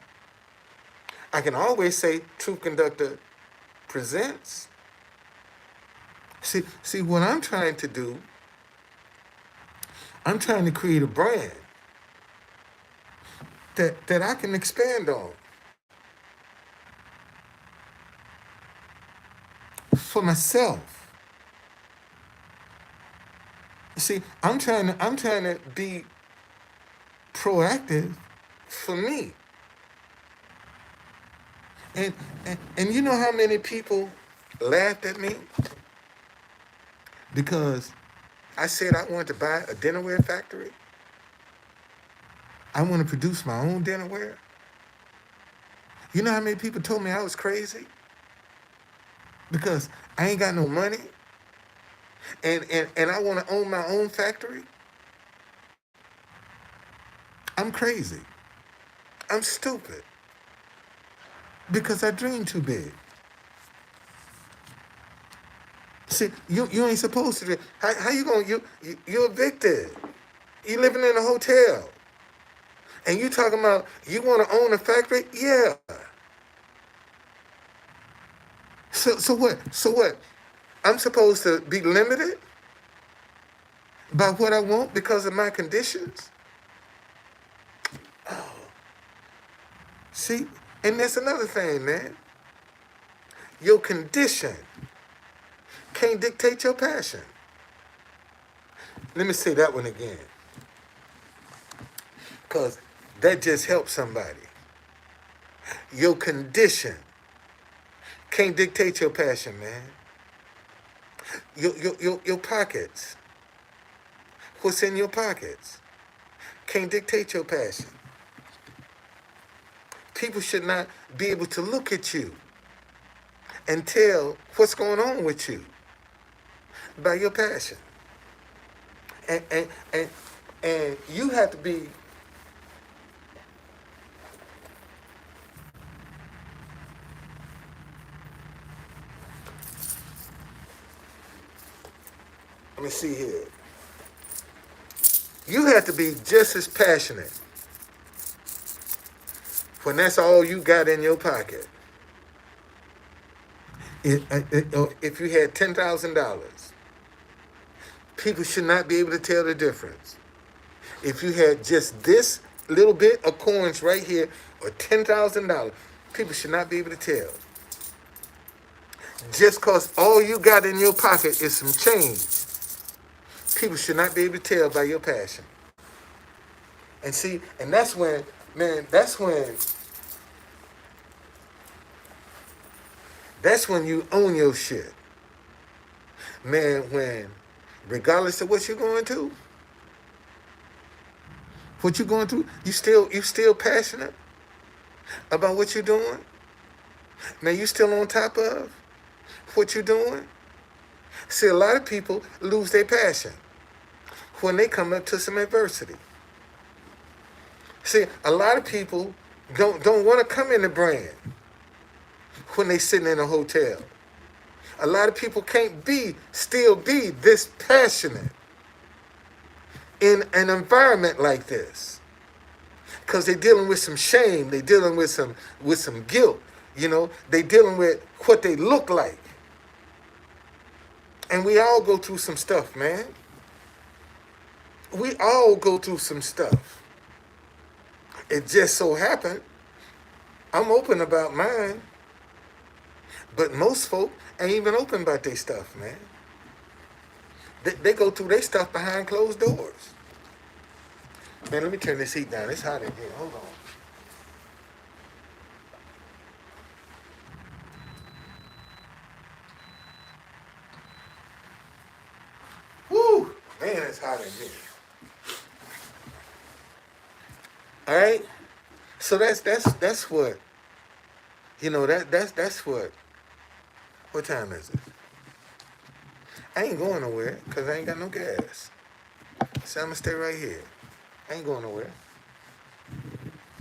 [SPEAKER 1] I can always say Truth Conductor presents. See what I'm trying to do, I'm trying to create a brand that I can expand on for myself. See, I'm trying to be proactive for me. And you know how many people laughed at me? Because I said I wanted to buy a dinnerware factory. I want to produce my own dinnerware. You know how many people told me I was crazy? Because I ain't got no money. And I want to own my own factory. I'm crazy. I'm stupid. Because I dream too big. See, you ain't supposed to do. How you gonna you're evicted. You living in a hotel. And you talking about you want to own a factory? Yeah. So what? So what? I'm supposed to be limited by what I want because of my conditions? Oh. See? And that's another thing, man. Your condition can't dictate your passion. Let me say that one again. Because that just helps somebody. Your condition can't dictate your passion, man. Your pockets. What's in your pockets can't dictate your passion. People should not be able to look at you and tell what's going on with you by your passion. And you have to be let me see here. You have to be just as passionate when that's all you got in your pocket If you had $10,000, people should not be able to tell the difference. If you had just this little bit of coins right here, or $10,000, people should not be able to tell. Just cause all you got in your pocket is some change, people should not be able to tell by your passion. And see, and that's when, man, that's when you own your shit. Man, when regardless of what you're going through, you still passionate about what you're doing. Man, you still on top of what you're doing. See, a lot of people lose their passion when they come up to some adversity. See, a lot of people don't want to come in the brand when they sitting in a hotel. A lot of people can't still be this passionate in an environment like this, because they're dealing with some shame. They're dealing with some guilt. They're dealing with what they look like. And we all go through some stuff, man. We all go through some stuff. It just so happened I'm open about mine, but most folk ain't even open about their stuff, man. They go through their stuff behind closed doors. Man, let me turn this heat down. It's hot in here. Hold on. Woo! Man, it's hot in here. All right? So that's what, that's what time is it? I ain't going nowhere because I ain't got no gas. So I'm going to stay right here. I ain't going nowhere.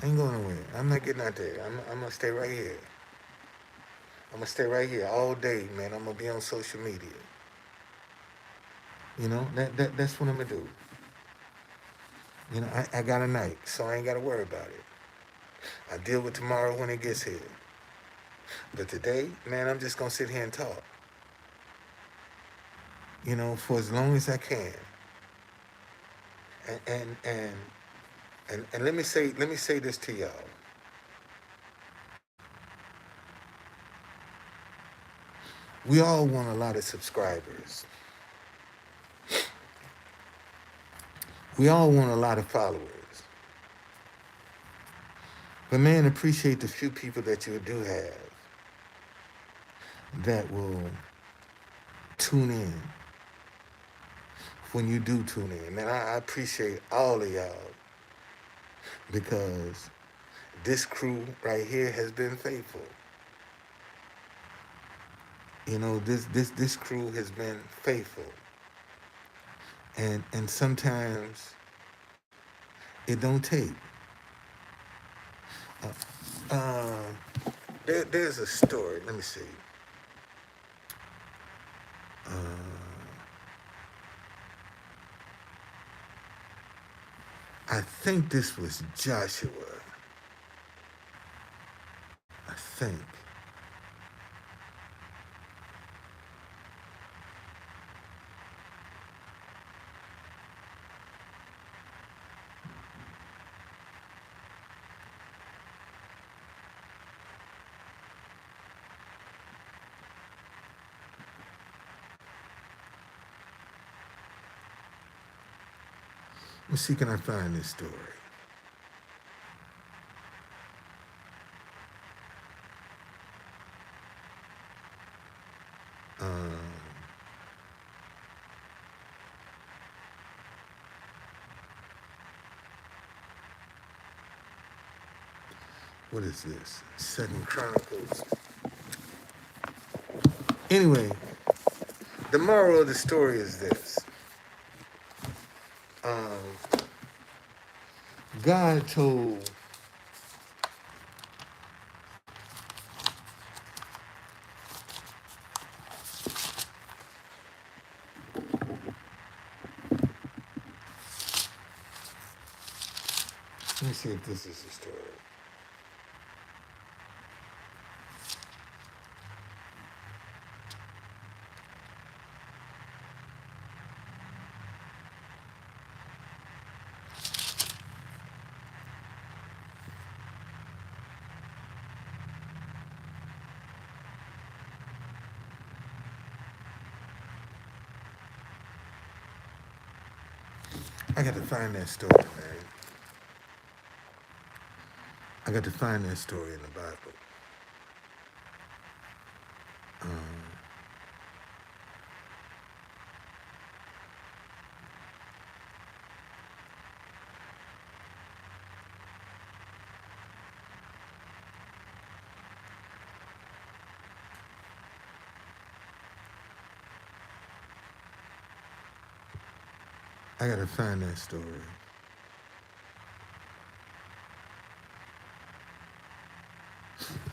[SPEAKER 1] I'm not getting out there. I'm going to stay right here. I'm going to stay right here all day, man. I'm going to be on social media. That's what I'm going to do. I got a night, so I ain't got to worry about it. I deal with tomorrow when it gets here. But today, man, I'm just going to sit here and talk. For as long as I can. And let me say this to y'all. We all want a lot of subscribers. We all want a lot of followers. But man, appreciate the few people that you do have that will tune in when you do tune in. Man, I appreciate all of y'all, because this crew right here has been faithful. This crew has been faithful. And sometimes it don't take. There's a story. Let me see. I think this was Joshua. I think. Let's see, can I find this story? What is this? 2nd Chronicles. Anyway, the moral of the story is this. God told let me see if this is the story. I got to find that story, man. I got to find that story in the Bible. I got to find that story.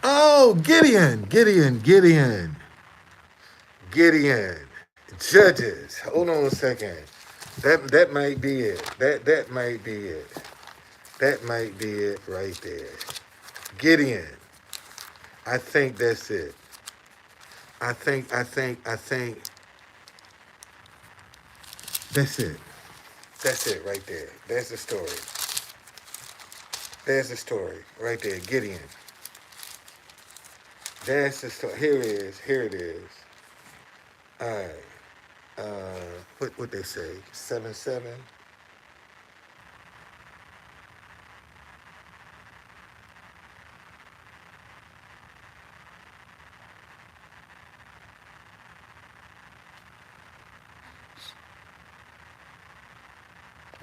[SPEAKER 1] Oh, Gideon. Judges. Hold on a second. That might be it. That might be it. That might be it right there. Gideon. I think that's it. I think that's it. That's it right there. There's the story. There's the story right there. Gideon. That's the story. Here it is. Here it is. All right. What they say? 7-7.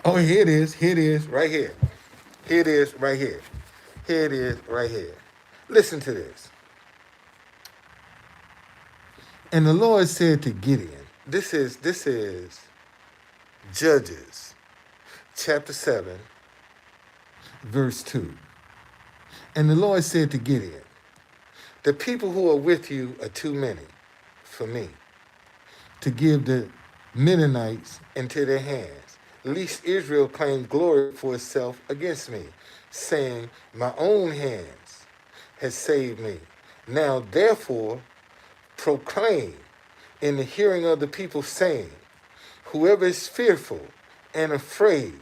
[SPEAKER 1] Oh, here it is. Here it is. Right here. Here it is. Right here. Here it is. Right here. Listen to this. And the Lord said to Gideon. This is Judges, chapter 7, verse 2. And the Lord said to Gideon, the people who are with you are too many for me to give the Mennonites into their hands, lest Israel claim glory for itself against me, saying, my own hands has saved me. Now therefore proclaim in the hearing of the people, saying, whoever is fearful and afraid,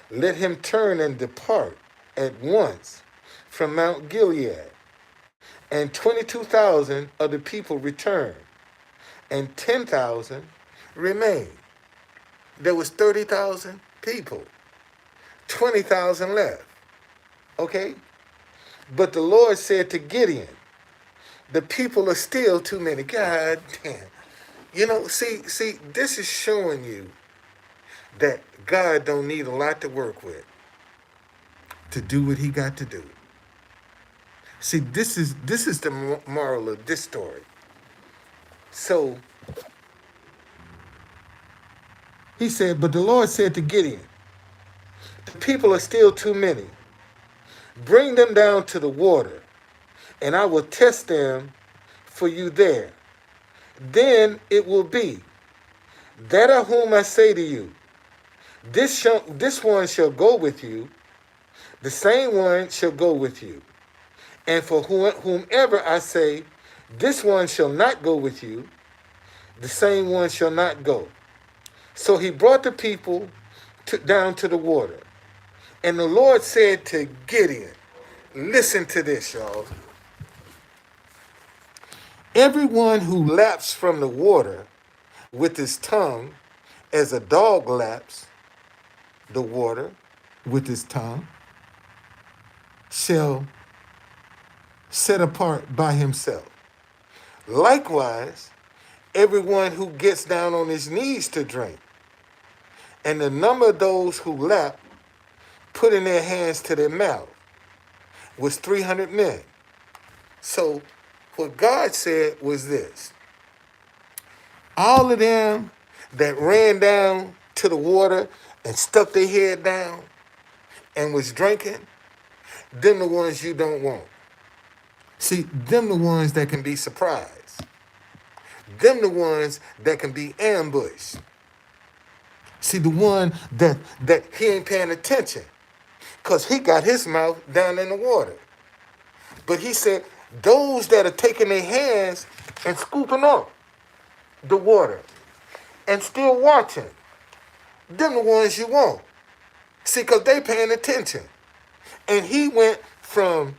[SPEAKER 1] let him turn and depart at once from Mount Gilead. And 22,000 of the people returned, and 10,000 remained. There was 30,000 people. 20,000 left. Okay? But the Lord said to Gideon, the people are still too many. God damn. You know, see, this is showing you that God don't need a lot to work with to do what he got to do. See, this is the moral of this story. So he said, but the Lord said to Gideon, the people are still too many. Bring them down to the water, and I will test them for you there. Then it will be that of whom I say to you, this one shall go with you, the same one shall go with you. And for whomever I say, this one shall not go with you, the same one shall not go. So he brought the people down to the water. And the Lord said to Gideon, listen to this, y'all. Everyone who laps from the water with his tongue, as a dog laps the water with his tongue, shall set apart by himself. Likewise, everyone who gets down on his knees to drink. And the number of those who lap, putting their hands to their mouth, was 300 men. So what God said was this. All of them that ran down to the water and stuck their head down and was drinking, them the ones you don't want. See, them the ones that can be surprised. Them the ones that can be ambushed. See, the one that he ain't paying attention because he got his mouth down in the water. But he said, those that are taking their hands and scooping up the water and still watching, them the ones you want. See, because they paying attention. And he went from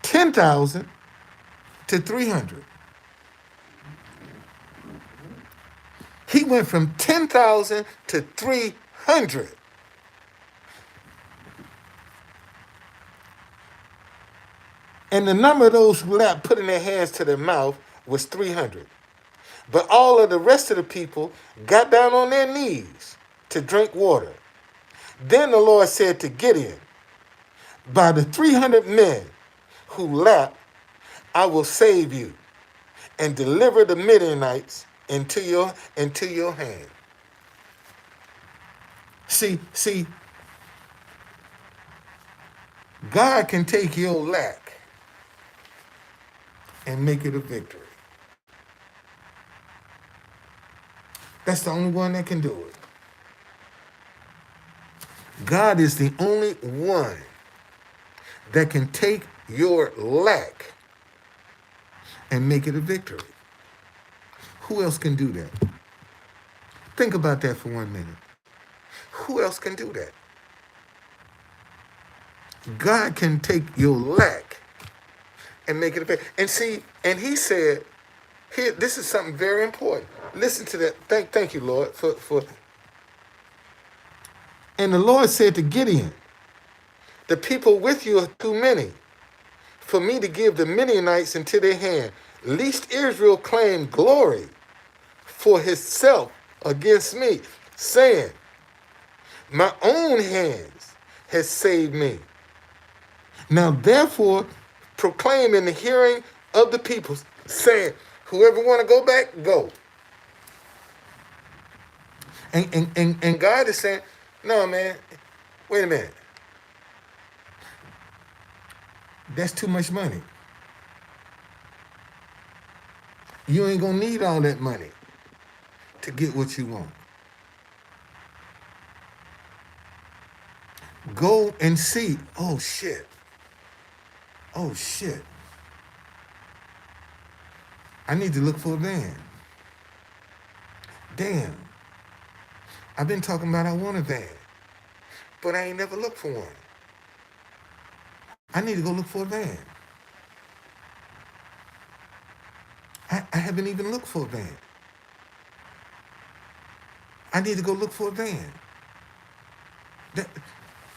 [SPEAKER 1] 10,000 to 300. He went from 10,000 to 300. And the number of those who lapped, putting their hands to their mouth, was 300. But all of the rest of the people got down on their knees to drink water. Then the Lord said to Gideon, by the 300 men who lapped, I will save you and deliver the Midianites into your hand. See, God can take your lack and make it a victory. That's the only one that can do it. God is the only one that can take your lack and make it a victory. Who else can do that? Think about that for 1 minute. Who else can do that? God can take your lack and make it a victory. And see, and he said, here, this is something very important. Listen to that. Thank you, Lord, for. And the Lord said to Gideon, the people with you are too many for me to give the Midianites into their hand, lest Israel claim glory for himself against me, saying, my own hands has saved me. Now therefore proclaim in the hearing of the people, saying, whoever want to go back, go. And God is saying, no, man, wait a minute. That's too much money. You ain't gonna need all that money to get what you want. Go and see. Oh shit. I need to look for a van. Damn. I've been talking about I want a van, but I ain't never looked for one. I need to go look for a van. I haven't even looked for a van. I need to go look for a van.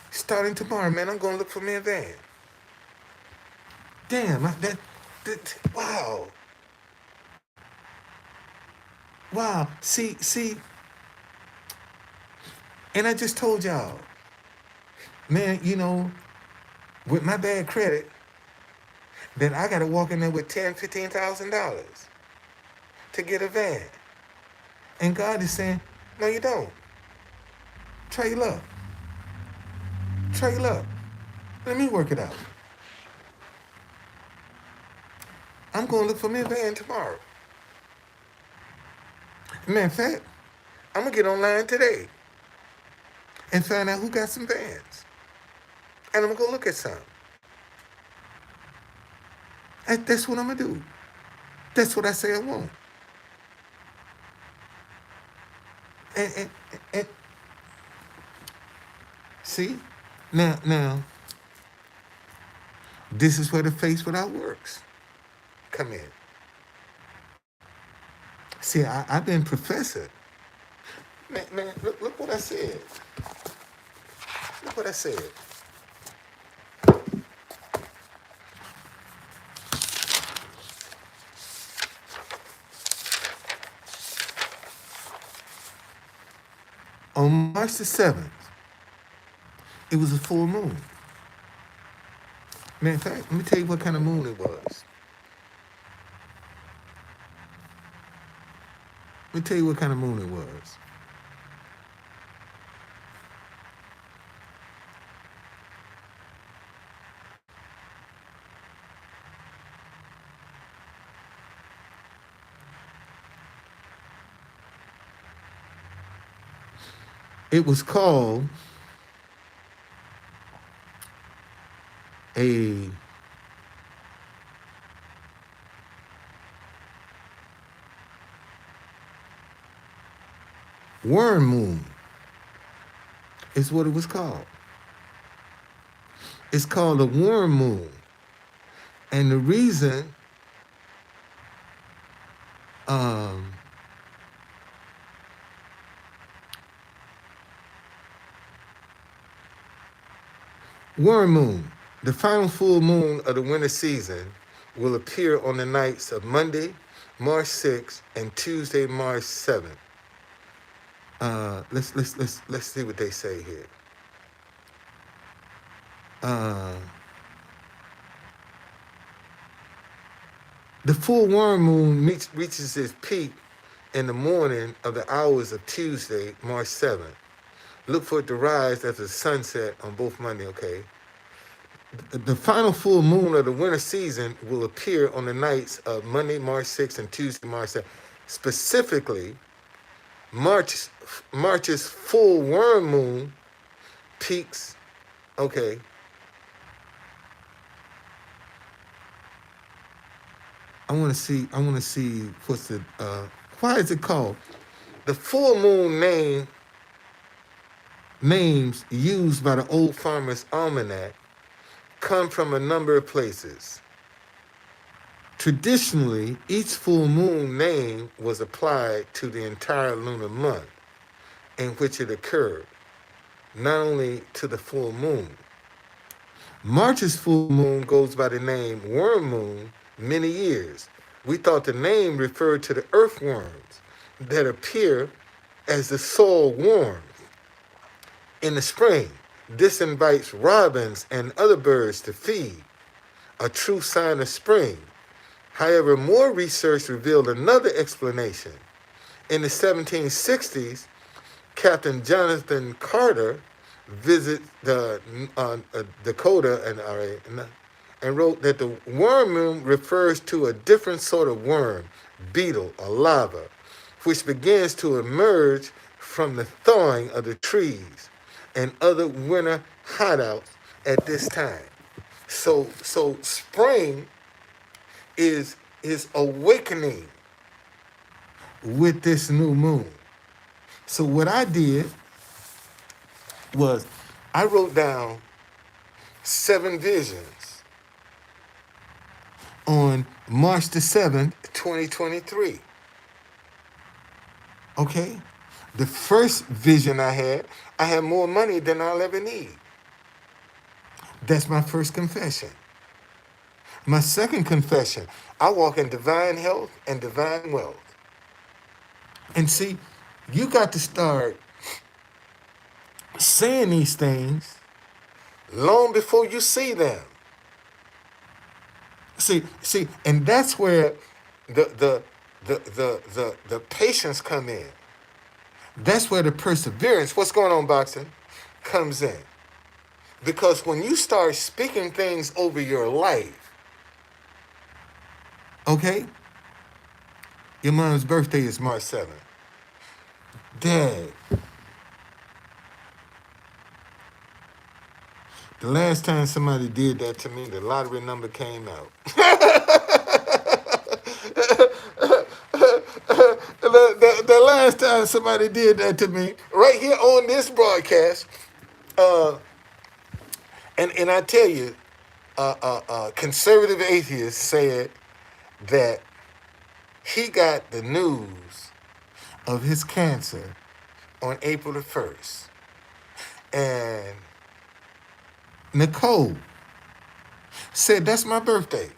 [SPEAKER 1] Starting tomorrow, man, I'm going to look for me a van. Damn, wow. Wow, see, and I just told y'all, man, with my bad credit, then I got to walk in there with $10,000, $15,000 to get a van. And God is saying, no, you don't. Try your luck. Let me work it out. I'm going to look for me a van tomorrow. Matter of fact, I'm going to get online today and find out who got some vans. And I'm going to go look at some. That's what I'm going to do. That's what I say I want. And see, now, this is where the faith without works come in. See, I've been professor. Man, look what I said. Look what I said. On March the 7th, it was a full moon. Man, in fact, let me tell you what kind of moon it was. Let me tell you what kind of moon it was. It was called a worm moon. Is what it was called. It's called a worm moon. And the reason Worm moon. The final full moon of the winter season will appear on the nights of Monday, March 6th, and Tuesday, March 7th. Let's see what they say here. Uh, the full worm moon reaches its peak in the morning of the hours of Tuesday, March 7th. Look for it to rise after the sunset on both Monday, okay? The final full moon of the winter season will appear on the nights of Monday, March 6th and Tuesday, March 7th. Specifically, March's full worm moon peaks, okay. I want to see what's the, why is it called? The full moon names used by the Old Farmer's Almanac come from a number of places. Traditionally, each full moon name was applied to the entire lunar month in which it occurred, not only to the full moon. March's full moon goes by the name worm moon many years. We thought the name referred to the earthworms that appear as the soil warms in the spring. This invites robins and other birds to feed, a true sign of spring. However, more research revealed another explanation. In the 1760s, Captain Jonathan Carter visited Dakota and wrote that the worm moon refers to a different sort of worm, beetle, or larva, which begins to emerge from the thawing of the trees and other winter hideouts at this time. So spring is awakening with this new moon. So what I did was I wrote down 7 visions on March the 7th, 2023. Okay? The first vision I had more money than I'll ever need. That's my first confession. My second confession, I walk in divine health and divine wealth. And see, you got to start saying these things long before you see them. See, and that's where the patience come in. That's where the perseverance, what's going on, boxing, comes in. Because when you start speaking things over your life, okay? Your mom's birthday is March 7th. Dad, the last time somebody did that to me, the lottery number came out. The last time somebody did that to me, right here on this broadcast, and I tell you, conservative atheists said that he got the news of his cancer on April the 1st. And Nicole said, that's my birthday.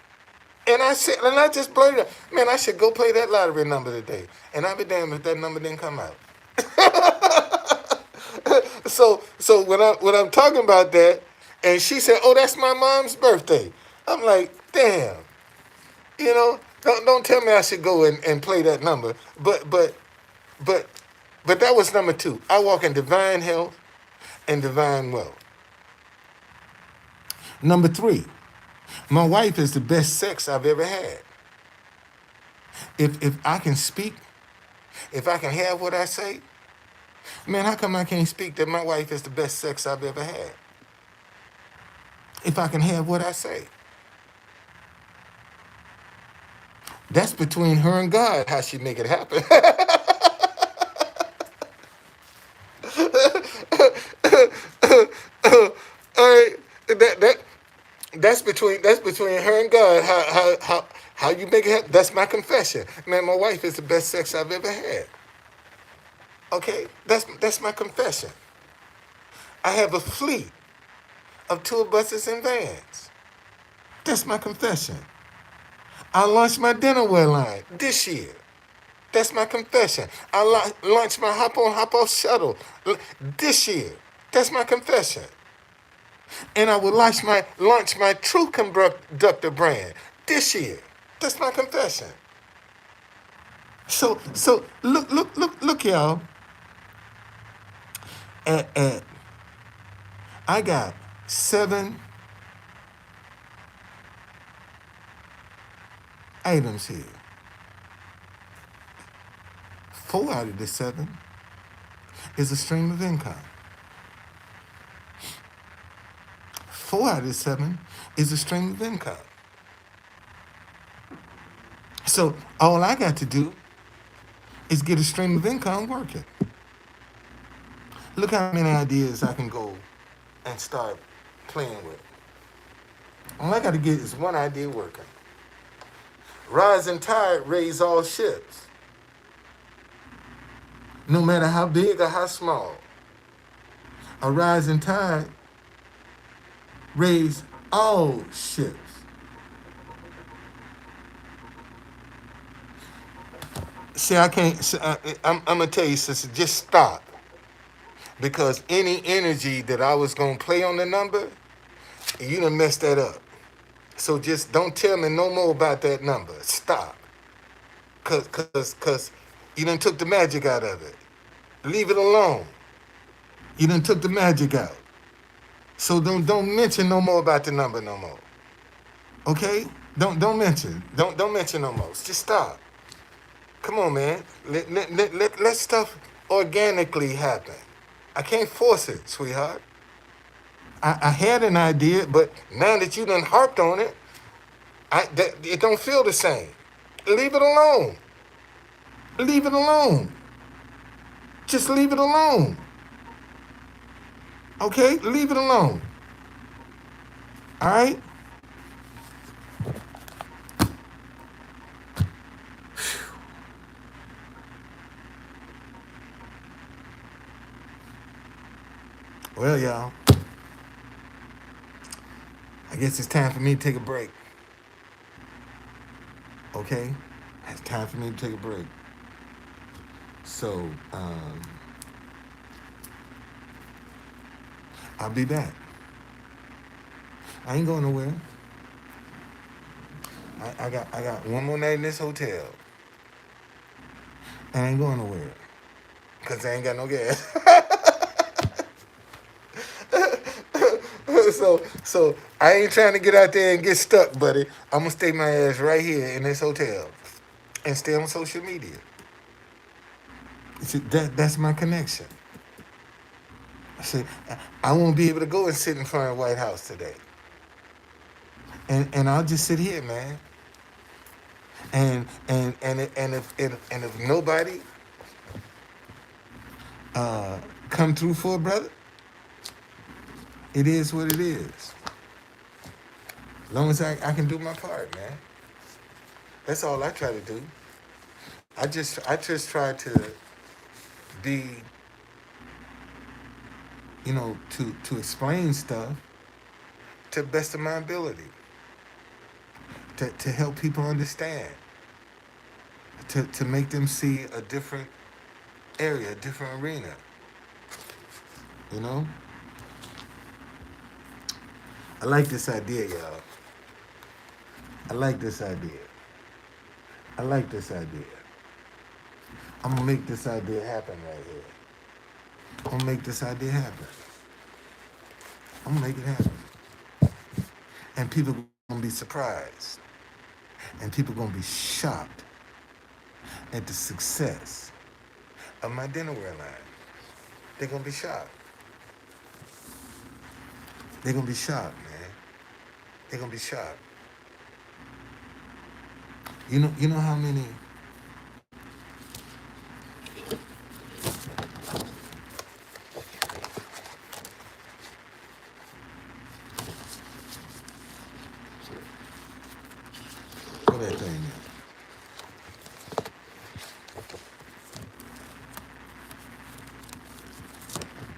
[SPEAKER 1] And I said, and I just blurted out, man, I should go play that lottery number today. And I'll be damned if that number didn't come out. So when I'm talking about that, and she said, oh, that's my mom's birthday. I'm like, damn. You know, don't tell me I should go and play that number. But that was number 2. I walk in divine health and divine wealth. Number 3, my wife is the best sex I've ever had. If I can speak, if I can have what I say, man, how come I can't speak that my wife is the best sex I've ever had? If I can have what I say. That's between her and God, how she make it happen. All right, that's between her and God. How you make it happen? That's my confession. Man, my wife is the best sex I've ever had. Okay, that's my confession. I have a fleet of tour buses and vans. That's my confession. I launched my dinnerware line this year. That's my confession. I launched my hop on, hop off shuttle this year. That's my confession. And I will launch my True Conductor brand this year. That's my confession. So look, y'all. At I got 7 items here. 4 out of the 7 is a stream of income. 4 out of the 7 is a stream of income. So all I got to do is get a stream of income working. Look how many ideas I can go and start playing with. All I got to get is one idea working. Rising tide raise all ships, no matter how big or how small. A rising tide raise all ships. See, I can't. I'm gonna tell you, sister, just stop, because any energy that I was gonna play on the number, you done messed that up. So just don't tell me no more about that number. Stop. Cause you done took the magic out of it. Leave it alone. You done took the magic out. So don't mention no more about the number no more. Okay? Don't mention. Don't mention no more. Just stop. Come on, man. Let stuff organically happen. I can't force it, sweetheart. I had an idea, but now that you done harped on it, it don't feel the same. Leave it alone. Leave it alone. Just leave it alone. Okay? Leave it alone. All right? Well, y'all, I guess it's time for me to take a break. Okay? It's time for me to take a break. So, I'll be back. I ain't going nowhere. I got one more night in this hotel. I ain't going nowhere. Because I ain't got no gas. So I ain't trying to get out there and get stuck, buddy. I'm going to stay my ass right here in this hotel and stay on social media. See, that's my connection. See, I won't be able to go and sit in front of the White House today. And I'll just sit here, man. And if nobody come through for a brother, it is what it is. As long as I can do my part, man. That's all I try to do. I just try to be, to explain stuff to the best of my ability. To help people understand. To make them see a different area, a different arena. You know? I like this idea, y'all. I like this idea. I like this idea. I'm gonna make this idea happen right here. I'm gonna make this idea happen. I'm gonna make it happen. And people gonna be surprised. And people gonna be shocked at the success of my dinnerware line. They're gonna be shocked. They're gonna be shocked, man. They're gonna be shocked. You know how many what that thing is?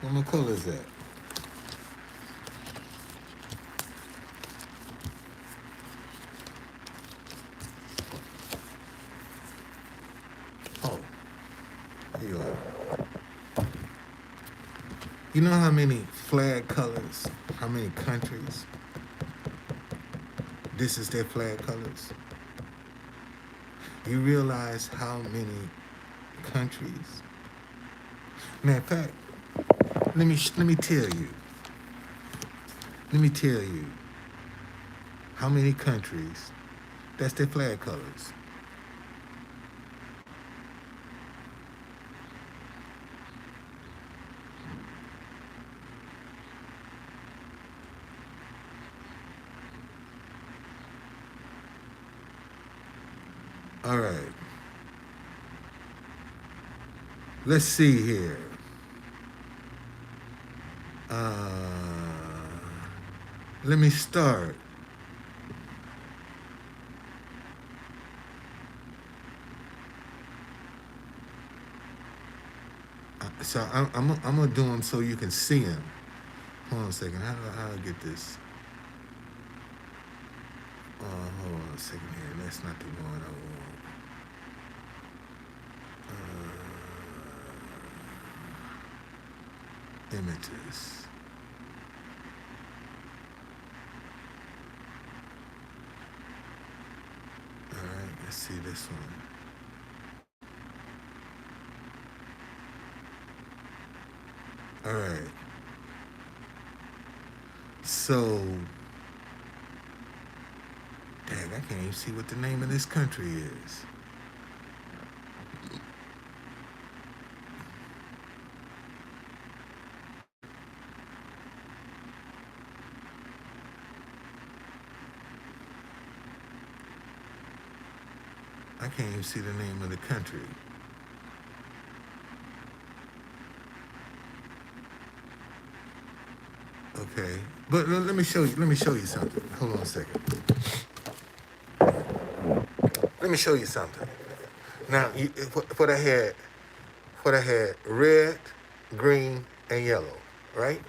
[SPEAKER 1] What color is that? You know how many flag colors, how many countries this is their flag colors? You realize how many countries? Matter of fact, let me tell you. Let me tell you how many countries that's their flag colors. All right. Let's see here. Uh, Let me start. So I'm gonna do them so you can see them. Hold on a second. How do I get this? Hold on a second here. That's not the one I want. Images. All right. Let's see this one. All right. So, dang, I can't even see what the name of this country is. I can't even see the name of the country. Okay, but let me show you. Let me show you something. Hold on a second. Let me show you something. Now, what I had, red, green, and yellow, right?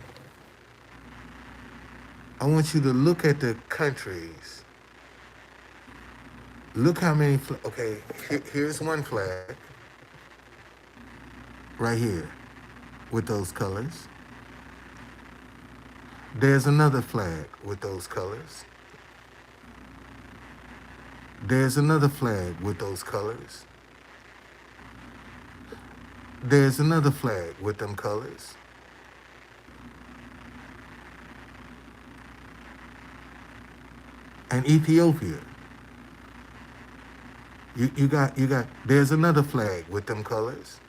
[SPEAKER 1] I want you to look at the countries. Look how many. Okay, here's one flag right here with those colors. There's another flag with those colors. There's another flag with those colors. There's another flag with them colors. And Ethiopia. You got there's another flag with them colors.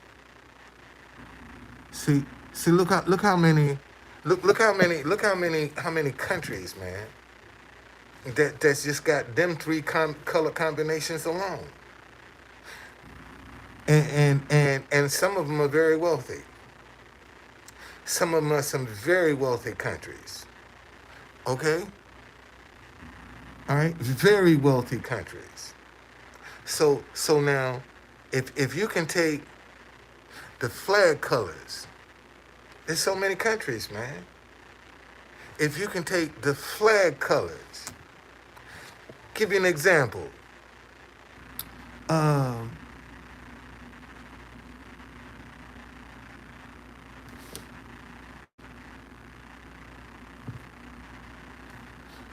[SPEAKER 1] See look how many how many countries, man, that's just got them three color combinations alone. And some of them are very wealthy. Some of them are some very wealthy countries. Okay? All right? Very wealthy countries. So now, if you can take the flag colors, there's so many countries, man. If you can take the flag colors, give you an example. Um,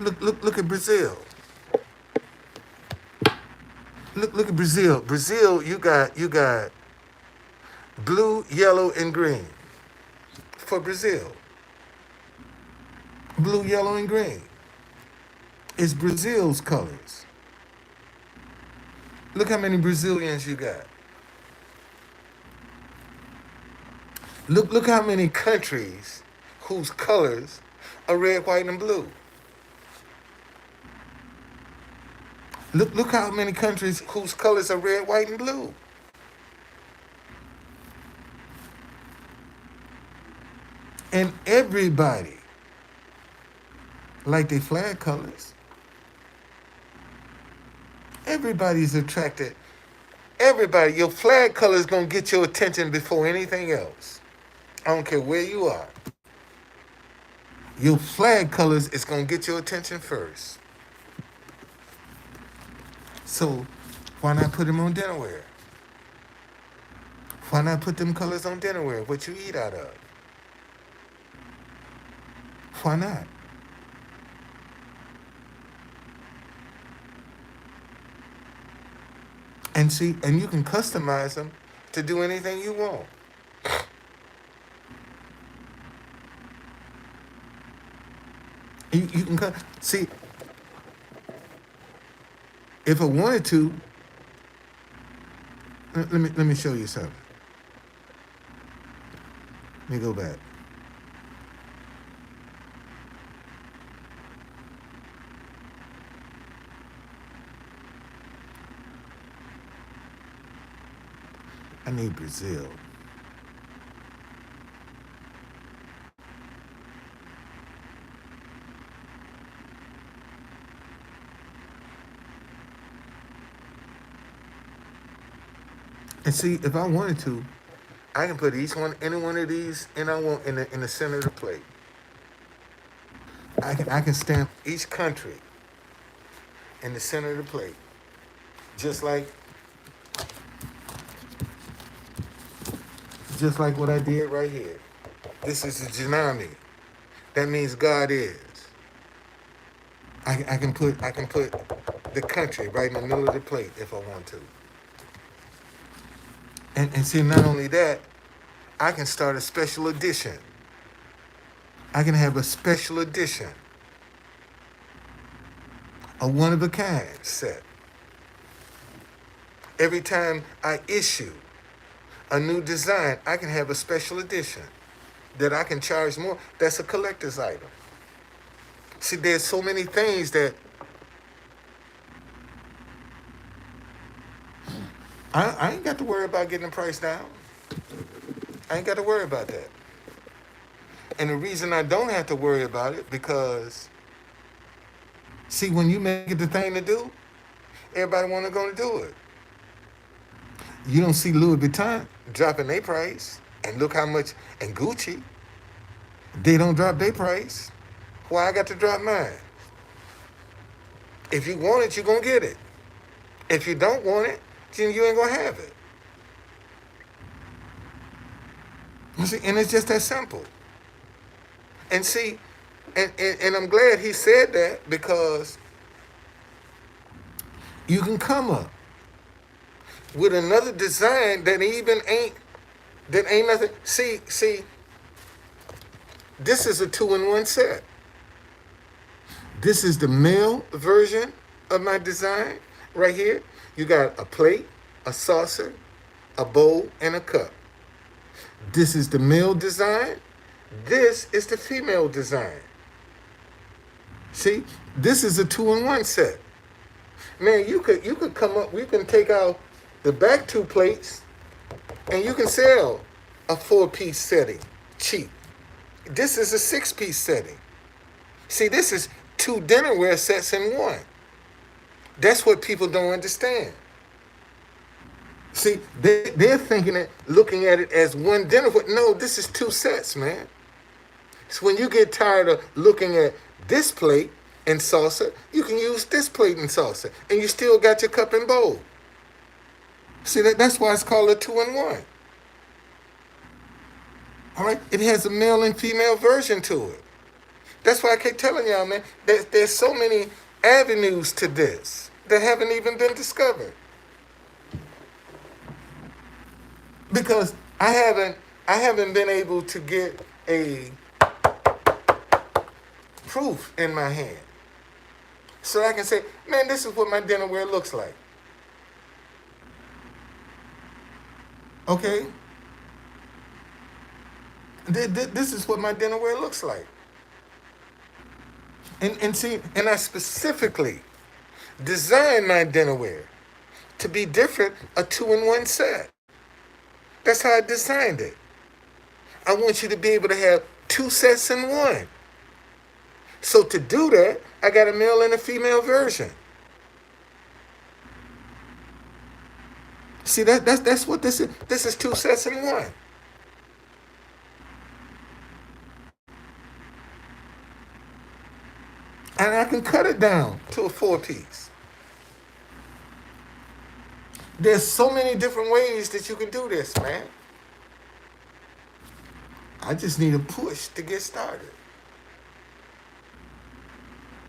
[SPEAKER 1] look at Brazil. Look at Brazil. Brazil, you got blue, yellow, and green for Brazil. Blue, yellow, and green. It's Brazil's colors. Look how many Brazilians you got. Look how many countries whose colors are red, white, and blue. Look how many countries whose colors are red, white, and blue. And everybody like their flag colors. Everybody's attracted. Everybody, your flag color is gonna get your attention before anything else. I don't care where you are. Your flag colors is gonna get your attention first. So why not put them on dinnerware? Why not put them colors on dinnerware? What you eat out of? Why not? And see, and you can customize them to do anything you want. You can see if I wanted to. Let me show you something. Let me go back. I need Brazil. And see, if I wanted to, I can put any one of these, and I want in the center of the plate. I can stamp each country in the center of the plate, just like what I did right here. This is the Janami. That means God is. I can put the country right in the middle of the plate if I want to. And see, not only that, I can start a special edition. I can have a special edition, a one-of-a-kind set. Every time I issue a new design, I can have a special edition that I can charge more. That's a collector's item. See, there's so many things that I ain't got to worry about getting the price down. I ain't got to worry about that. And the reason I don't have to worry about it, because, see, when you make it the thing to do, everybody want to go and do it. You don't see Louis Vuitton dropping their price, and look how much, and Gucci, they don't drop their price. Why I got to drop mine? If you want it, you're going to get it. If you don't want it, then you ain't going to have it. You see, and it's just that simple. And see, and I'm glad he said that, because you can come up with another design that ain't nothing. See, this is a 2-in-1 set. This is the male version of my design right here. You got a plate, a saucer, a bowl, and a cup. This is the male design. This is the female design. See, this is a 2-in-1 set. Man, you could come up, you can take out the back 2 plates, and you can sell a 4-piece setting cheap. This is a 6-piece setting. See, this is 2 dinnerware sets in one. That's what people don't understand. See, they're thinking it, looking at it as one dinnerware. No, this is 2 sets, man. So when you get tired of looking at this plate and saucer, you can use this plate and saucer, and you still got your cup and bowl. See, that's why it's called a 2-in-1. All right? It has a male and female version to it. That's why I keep telling y'all, man, there's so many avenues to this that haven't even been discovered. Because I haven't been able to get a proof in my hand, so I can say, man, this is what my dinnerware looks like. Okay? This is what my dinnerware looks like. And see, and I specifically designed my dinnerware to be different, a 2-in-1 set. That's how I designed it. I want you to be able to have 2 sets in one. So to do that, I got a male and a female version. See, that's what this is. This is 2 sets in one. And I can cut it down to a 4-piece. There's so many different ways that you can do this, man. I just need a push to get started.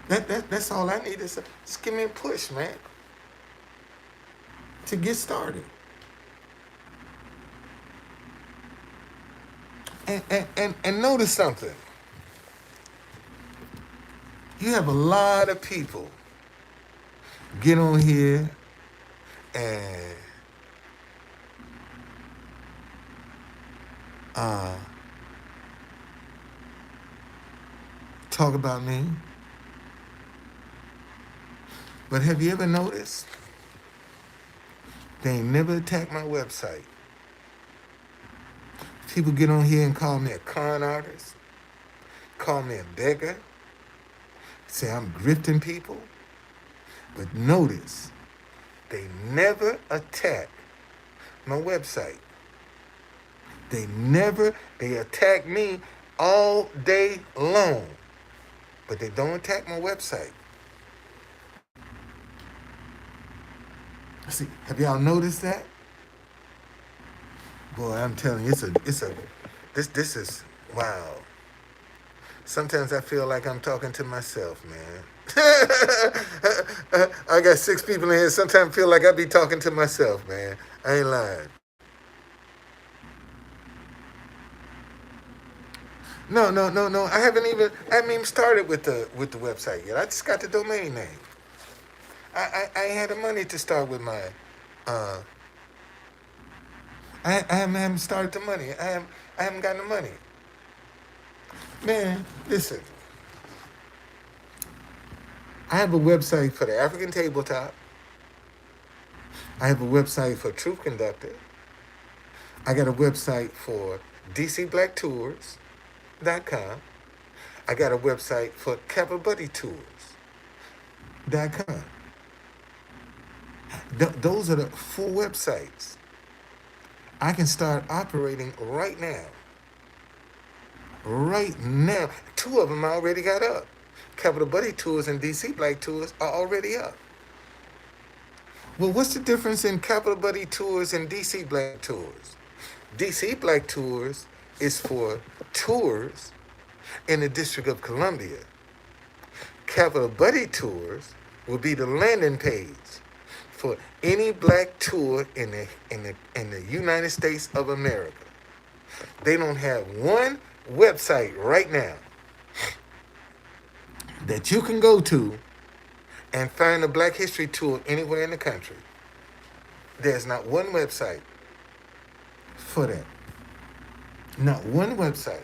[SPEAKER 1] That's all I need is just give me a push, man, to get started. And notice something. You have a lot of people get on here and uh, talk about me. But have you ever noticed they ain't never attacked my website? People get on here and call me a con artist, call me a beggar, say I'm grifting people. But notice they never attack my website. They attack me all day long, but they don't attack my website. See, have y'all noticed that? Boy, I'm telling you, this is, wow. Sometimes I feel like I'm talking to myself, man. I got 6 people in here. Sometimes I feel like I be talking to myself, man. I ain't lying. No, no, no, no. I haven't even started with the website yet. I just got the domain name. I ain't had the money to start with my. Uh, I haven't started the money. I haven't gotten the money. Man, listen. I have a website for the African Tabletop. I have a website for Truth Conductor. I got a website for DCBlackTours.com. I got a website for CapitalBuddyTours.com. Those are the 4 websites I can start operating right now. Right now. 2 of them I already got up. Capital Buddy Tours and DC Black Tours are already up. Well, what's the difference in Capital Buddy Tours and DC Black Tours? DC Black Tours is for tours in the District of Columbia. Capital Buddy Tours will be the landing page for any black tour in the United States of America. They don't have one website right now that you can go to and find a Black History tour anywhere in the country. There's not one website for that. Not one website.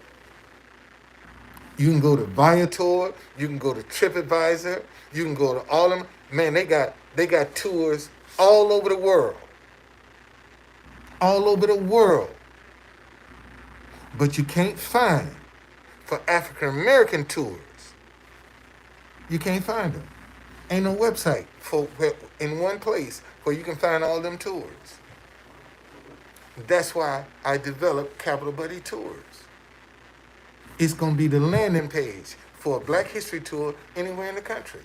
[SPEAKER 1] You can go to Viator, you can go to TripAdvisor, you can go to all of them. Man, they got tours all over the world. All over the world. But you can't find for African American tours. You can't find them. Ain't no website for in one place where you can find all them tours. That's why I developed Capital Buddy Tours. It's gonna be the landing page for a Black History tour anywhere in the country.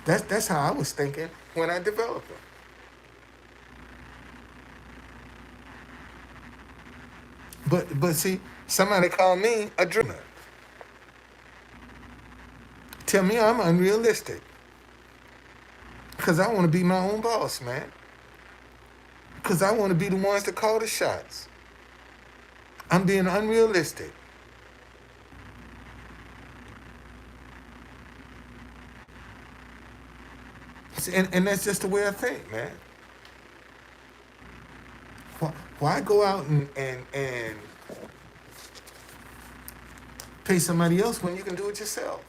[SPEAKER 1] That's how I was thinking when I developed them. But see, somebody called me a dreamer. Tell me I'm unrealistic. Cause I want to be my own boss, man. Cause I want to be the ones that call the shots. I'm being unrealistic. And that's just the way I think, man. Why go out and pay somebody else when you can do it yourself?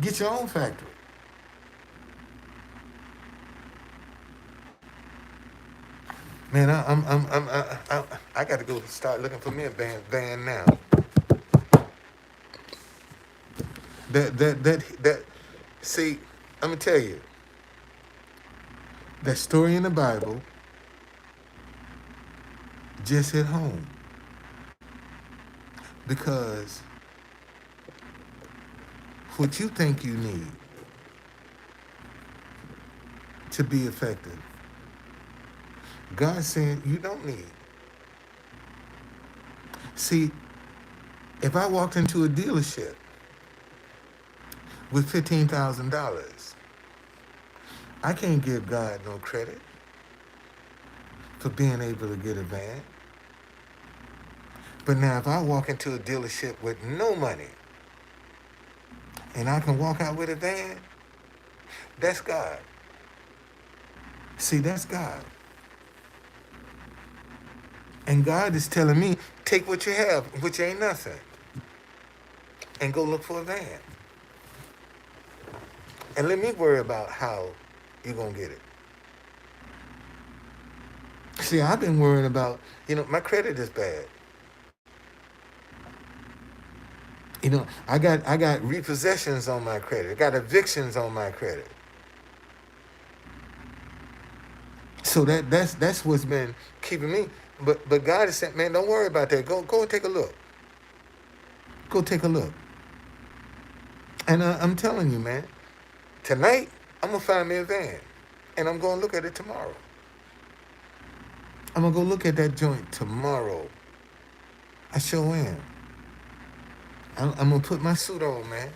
[SPEAKER 1] Get your own factory. Man, I got to go start looking for me a band now. That. See, I'm gonna tell you that story in the Bible just hit home because what you think you need to be effective, God's saying you don't need. See, If I walked into a dealership with $15,000, I can't give God no credit for being able to get a van. But now if I walk into a dealership with no money and I can walk out with a van, that's God. See, that's God. And God is telling me, take what you have, which ain't nothing, and go look for a van. And let me worry about how you're going to get it. See, I've been worrying about, my credit is bad. I got repossessions on my credit. I got evictions on my credit. So that's what's been keeping me. But God is saying, man, don't worry about that. Go and take a look. Go take a look. And I'm telling you, man, tonight I'm gonna find me a van, and I'm gonna look at it tomorrow. I'm gonna go look at that joint tomorrow. I sure am. I'm gonna put my suit on, man,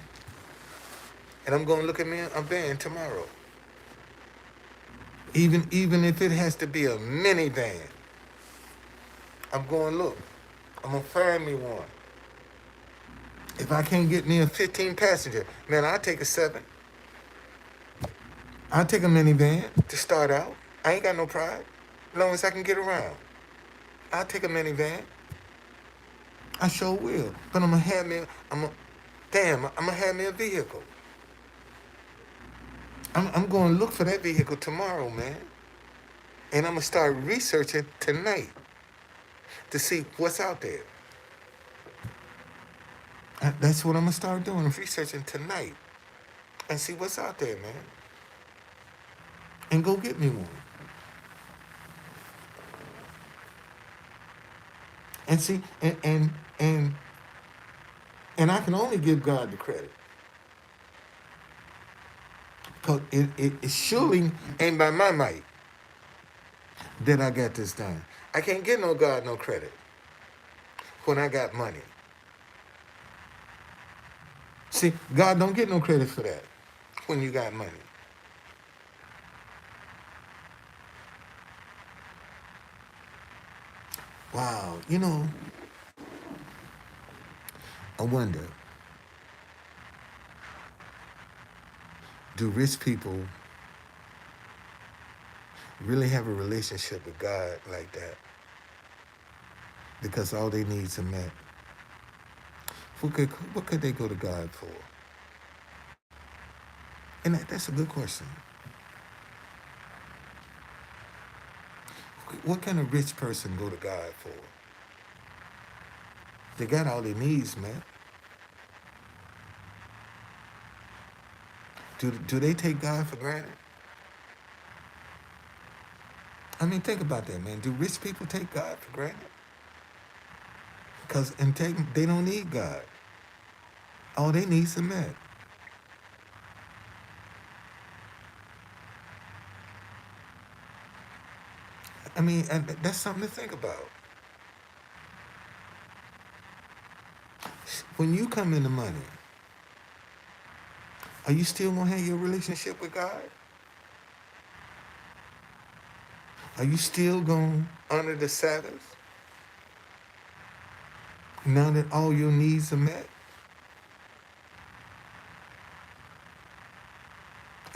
[SPEAKER 1] and I'm gonna look at me a van tomorrow. Even if it has to be a minivan, I'm going to look. I'm gonna find me one. If I can't get me a 15 passenger, man, I'll take a 7. I'll take a minivan to start out. I ain't got no pride. As long as I can get around. I'll take a minivan. I sure will. But I'm gonna have me a vehicle. I'm going to look for that vehicle tomorrow, man. And I'm gonna start researching tonight to see what's out there. That's what I'm gonna start doing. I'm researching tonight and see what's out there, man. And go get me one. And see, and I can only give God the credit. Because it surely ain't by my might that I got this done. I can't give no God no credit when I got money. See, God don't get no credit for that when you got money. Wow, I wonder, do rich people really have a relationship with God like that? Because all they needs are met. What could they go to God for? And that's a good question. What can a rich person go to God for? They got all their needs, man. Do they take God for granted? I mean, think about that, man. Do rich people take God for granted? Because they don't need God. All they need is met. I mean, and that's something to think about. When you come into money, are you still going to have your relationship with God? Are you still going to honor the Sabbath now that all your needs are met?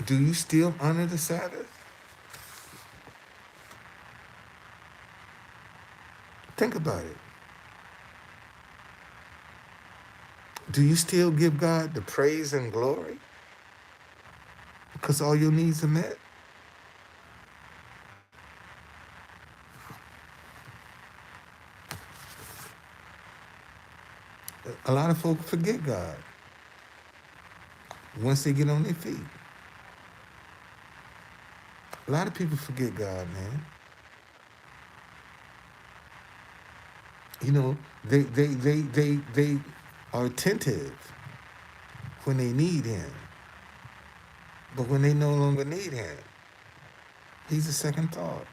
[SPEAKER 1] Do you still honor the Sabbath? Think about it. Do you still give God the praise and glory? Because all your needs are met? A lot of folk forget God once they get on their feet. A lot of people forget God, man. They are attentive when they need him. But when they no longer need him, he's a second thought.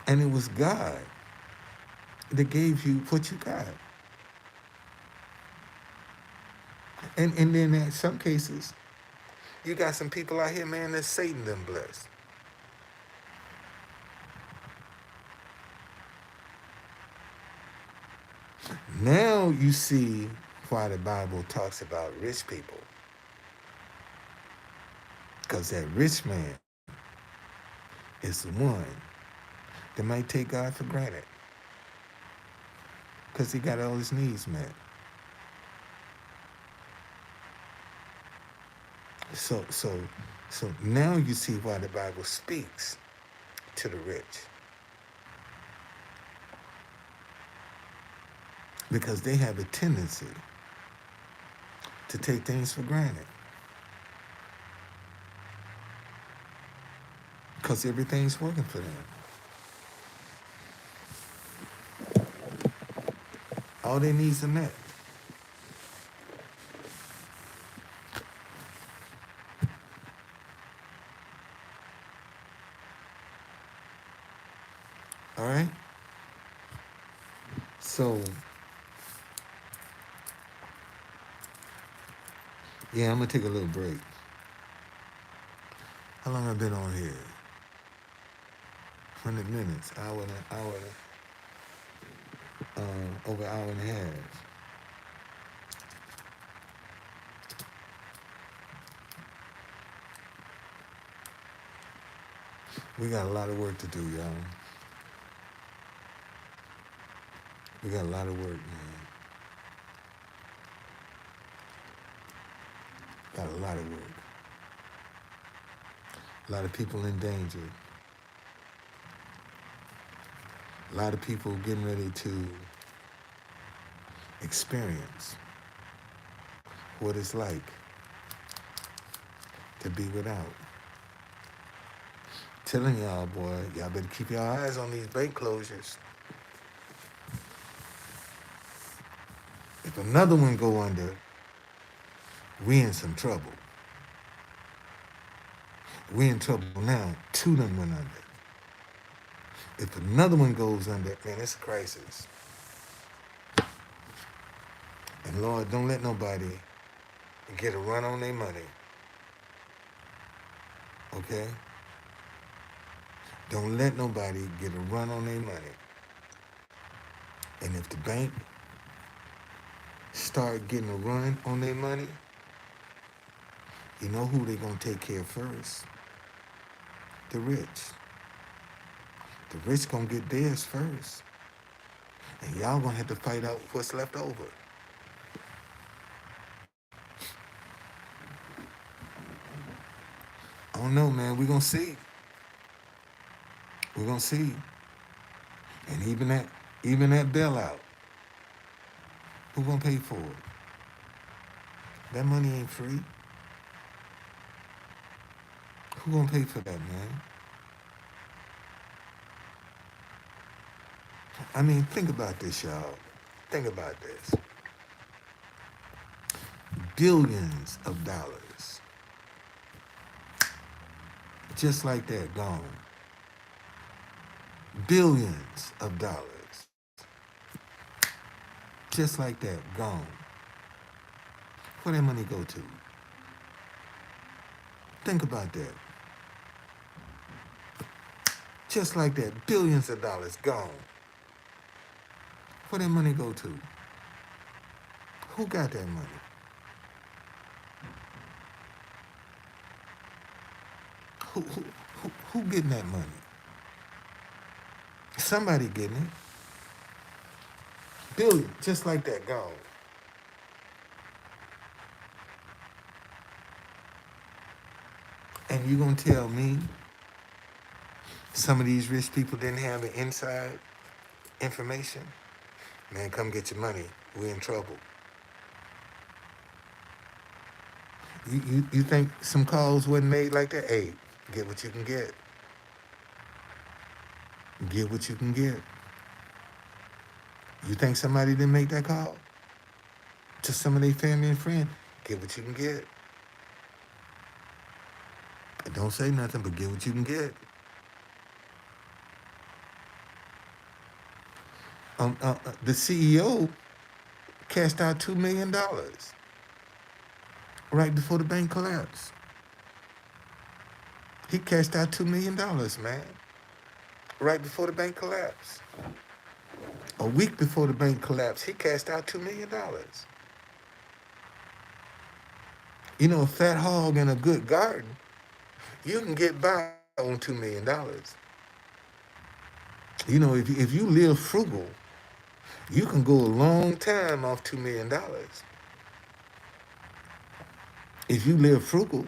[SPEAKER 1] And it was God that gave you what you got. And then in some cases, you got some people out here, man, that Satan done blessed. Now you see why the Bible talks about rich people. Because that rich man is the one that might take God for granted. Because he got all his needs met. So now you see why the Bible speaks to the rich. Because they have a tendency to take things for granted. Because everything's working for them. All their needs are met. All right? So, yeah, I'm going to take a little break. How long have I been on here? 100 minutes, hour, over an hour and a half. We got a lot of work to do, y'all. We got a lot of work, man. Got a lot of work. A lot of people in danger. A lot of people getting ready to experience what it's like to be without. Telling y'all, boy, y'all better keep your eyes on these bank closures. If another one go under, we in some trouble. We in trouble now. 2 done went under. If another one goes under, man, it's a crisis. And Lord, don't let nobody get a run on their money. Okay? Don't let nobody get a run on their money. And if the bank start getting a run on their money, you know who they gonna take care of first? The rich. The rich gonna get theirs first. And y'all gonna have to fight out what's left over. I don't know, man. We're gonna see. We're gonna see. And even that bailout, who gonna pay for it? That money ain't free. Who gonna pay for that, man? I mean, think about this, y'all. Think about this. Billions of dollars. Just like that, gone. Billions of dollars. Just like that, gone. Where that money go to? Think about that. Just like that, billions of dollars gone. Where that money go to? Who got that money? Who getting that money? Somebody getting it. Billion, just like that, gone. And you gonna tell me some of these rich people didn't have the inside information? Man, come get your money. We're in trouble. You think some calls wasn't made like that? Hey, get what you can get. Get what you can get. You think somebody didn't make that call to some of their family and friends? Get what you can get. Don't say nothing, but get what you can get. The CEO cashed out $2 million right before the bank collapsed. He cashed out $2 million, man, right before the bank collapsed. A week before the bank collapsed, he cashed out $2 million. You know, a fat hog in a good garden, you can get by on $2 million. You know, if you live frugal, you can go a long time off $2 million. If you live frugal,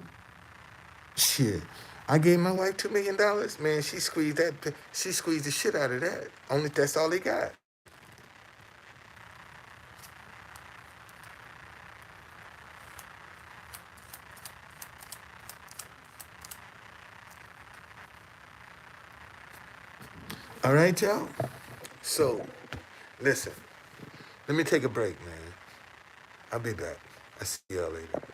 [SPEAKER 1] shit. I gave my wife $2 million. Man, she squeezed that. She squeezed the shit out of that. Only that's all he got. All right, y'all. So, listen. Let me take a break, man. I'll be back. I'll see y'all later.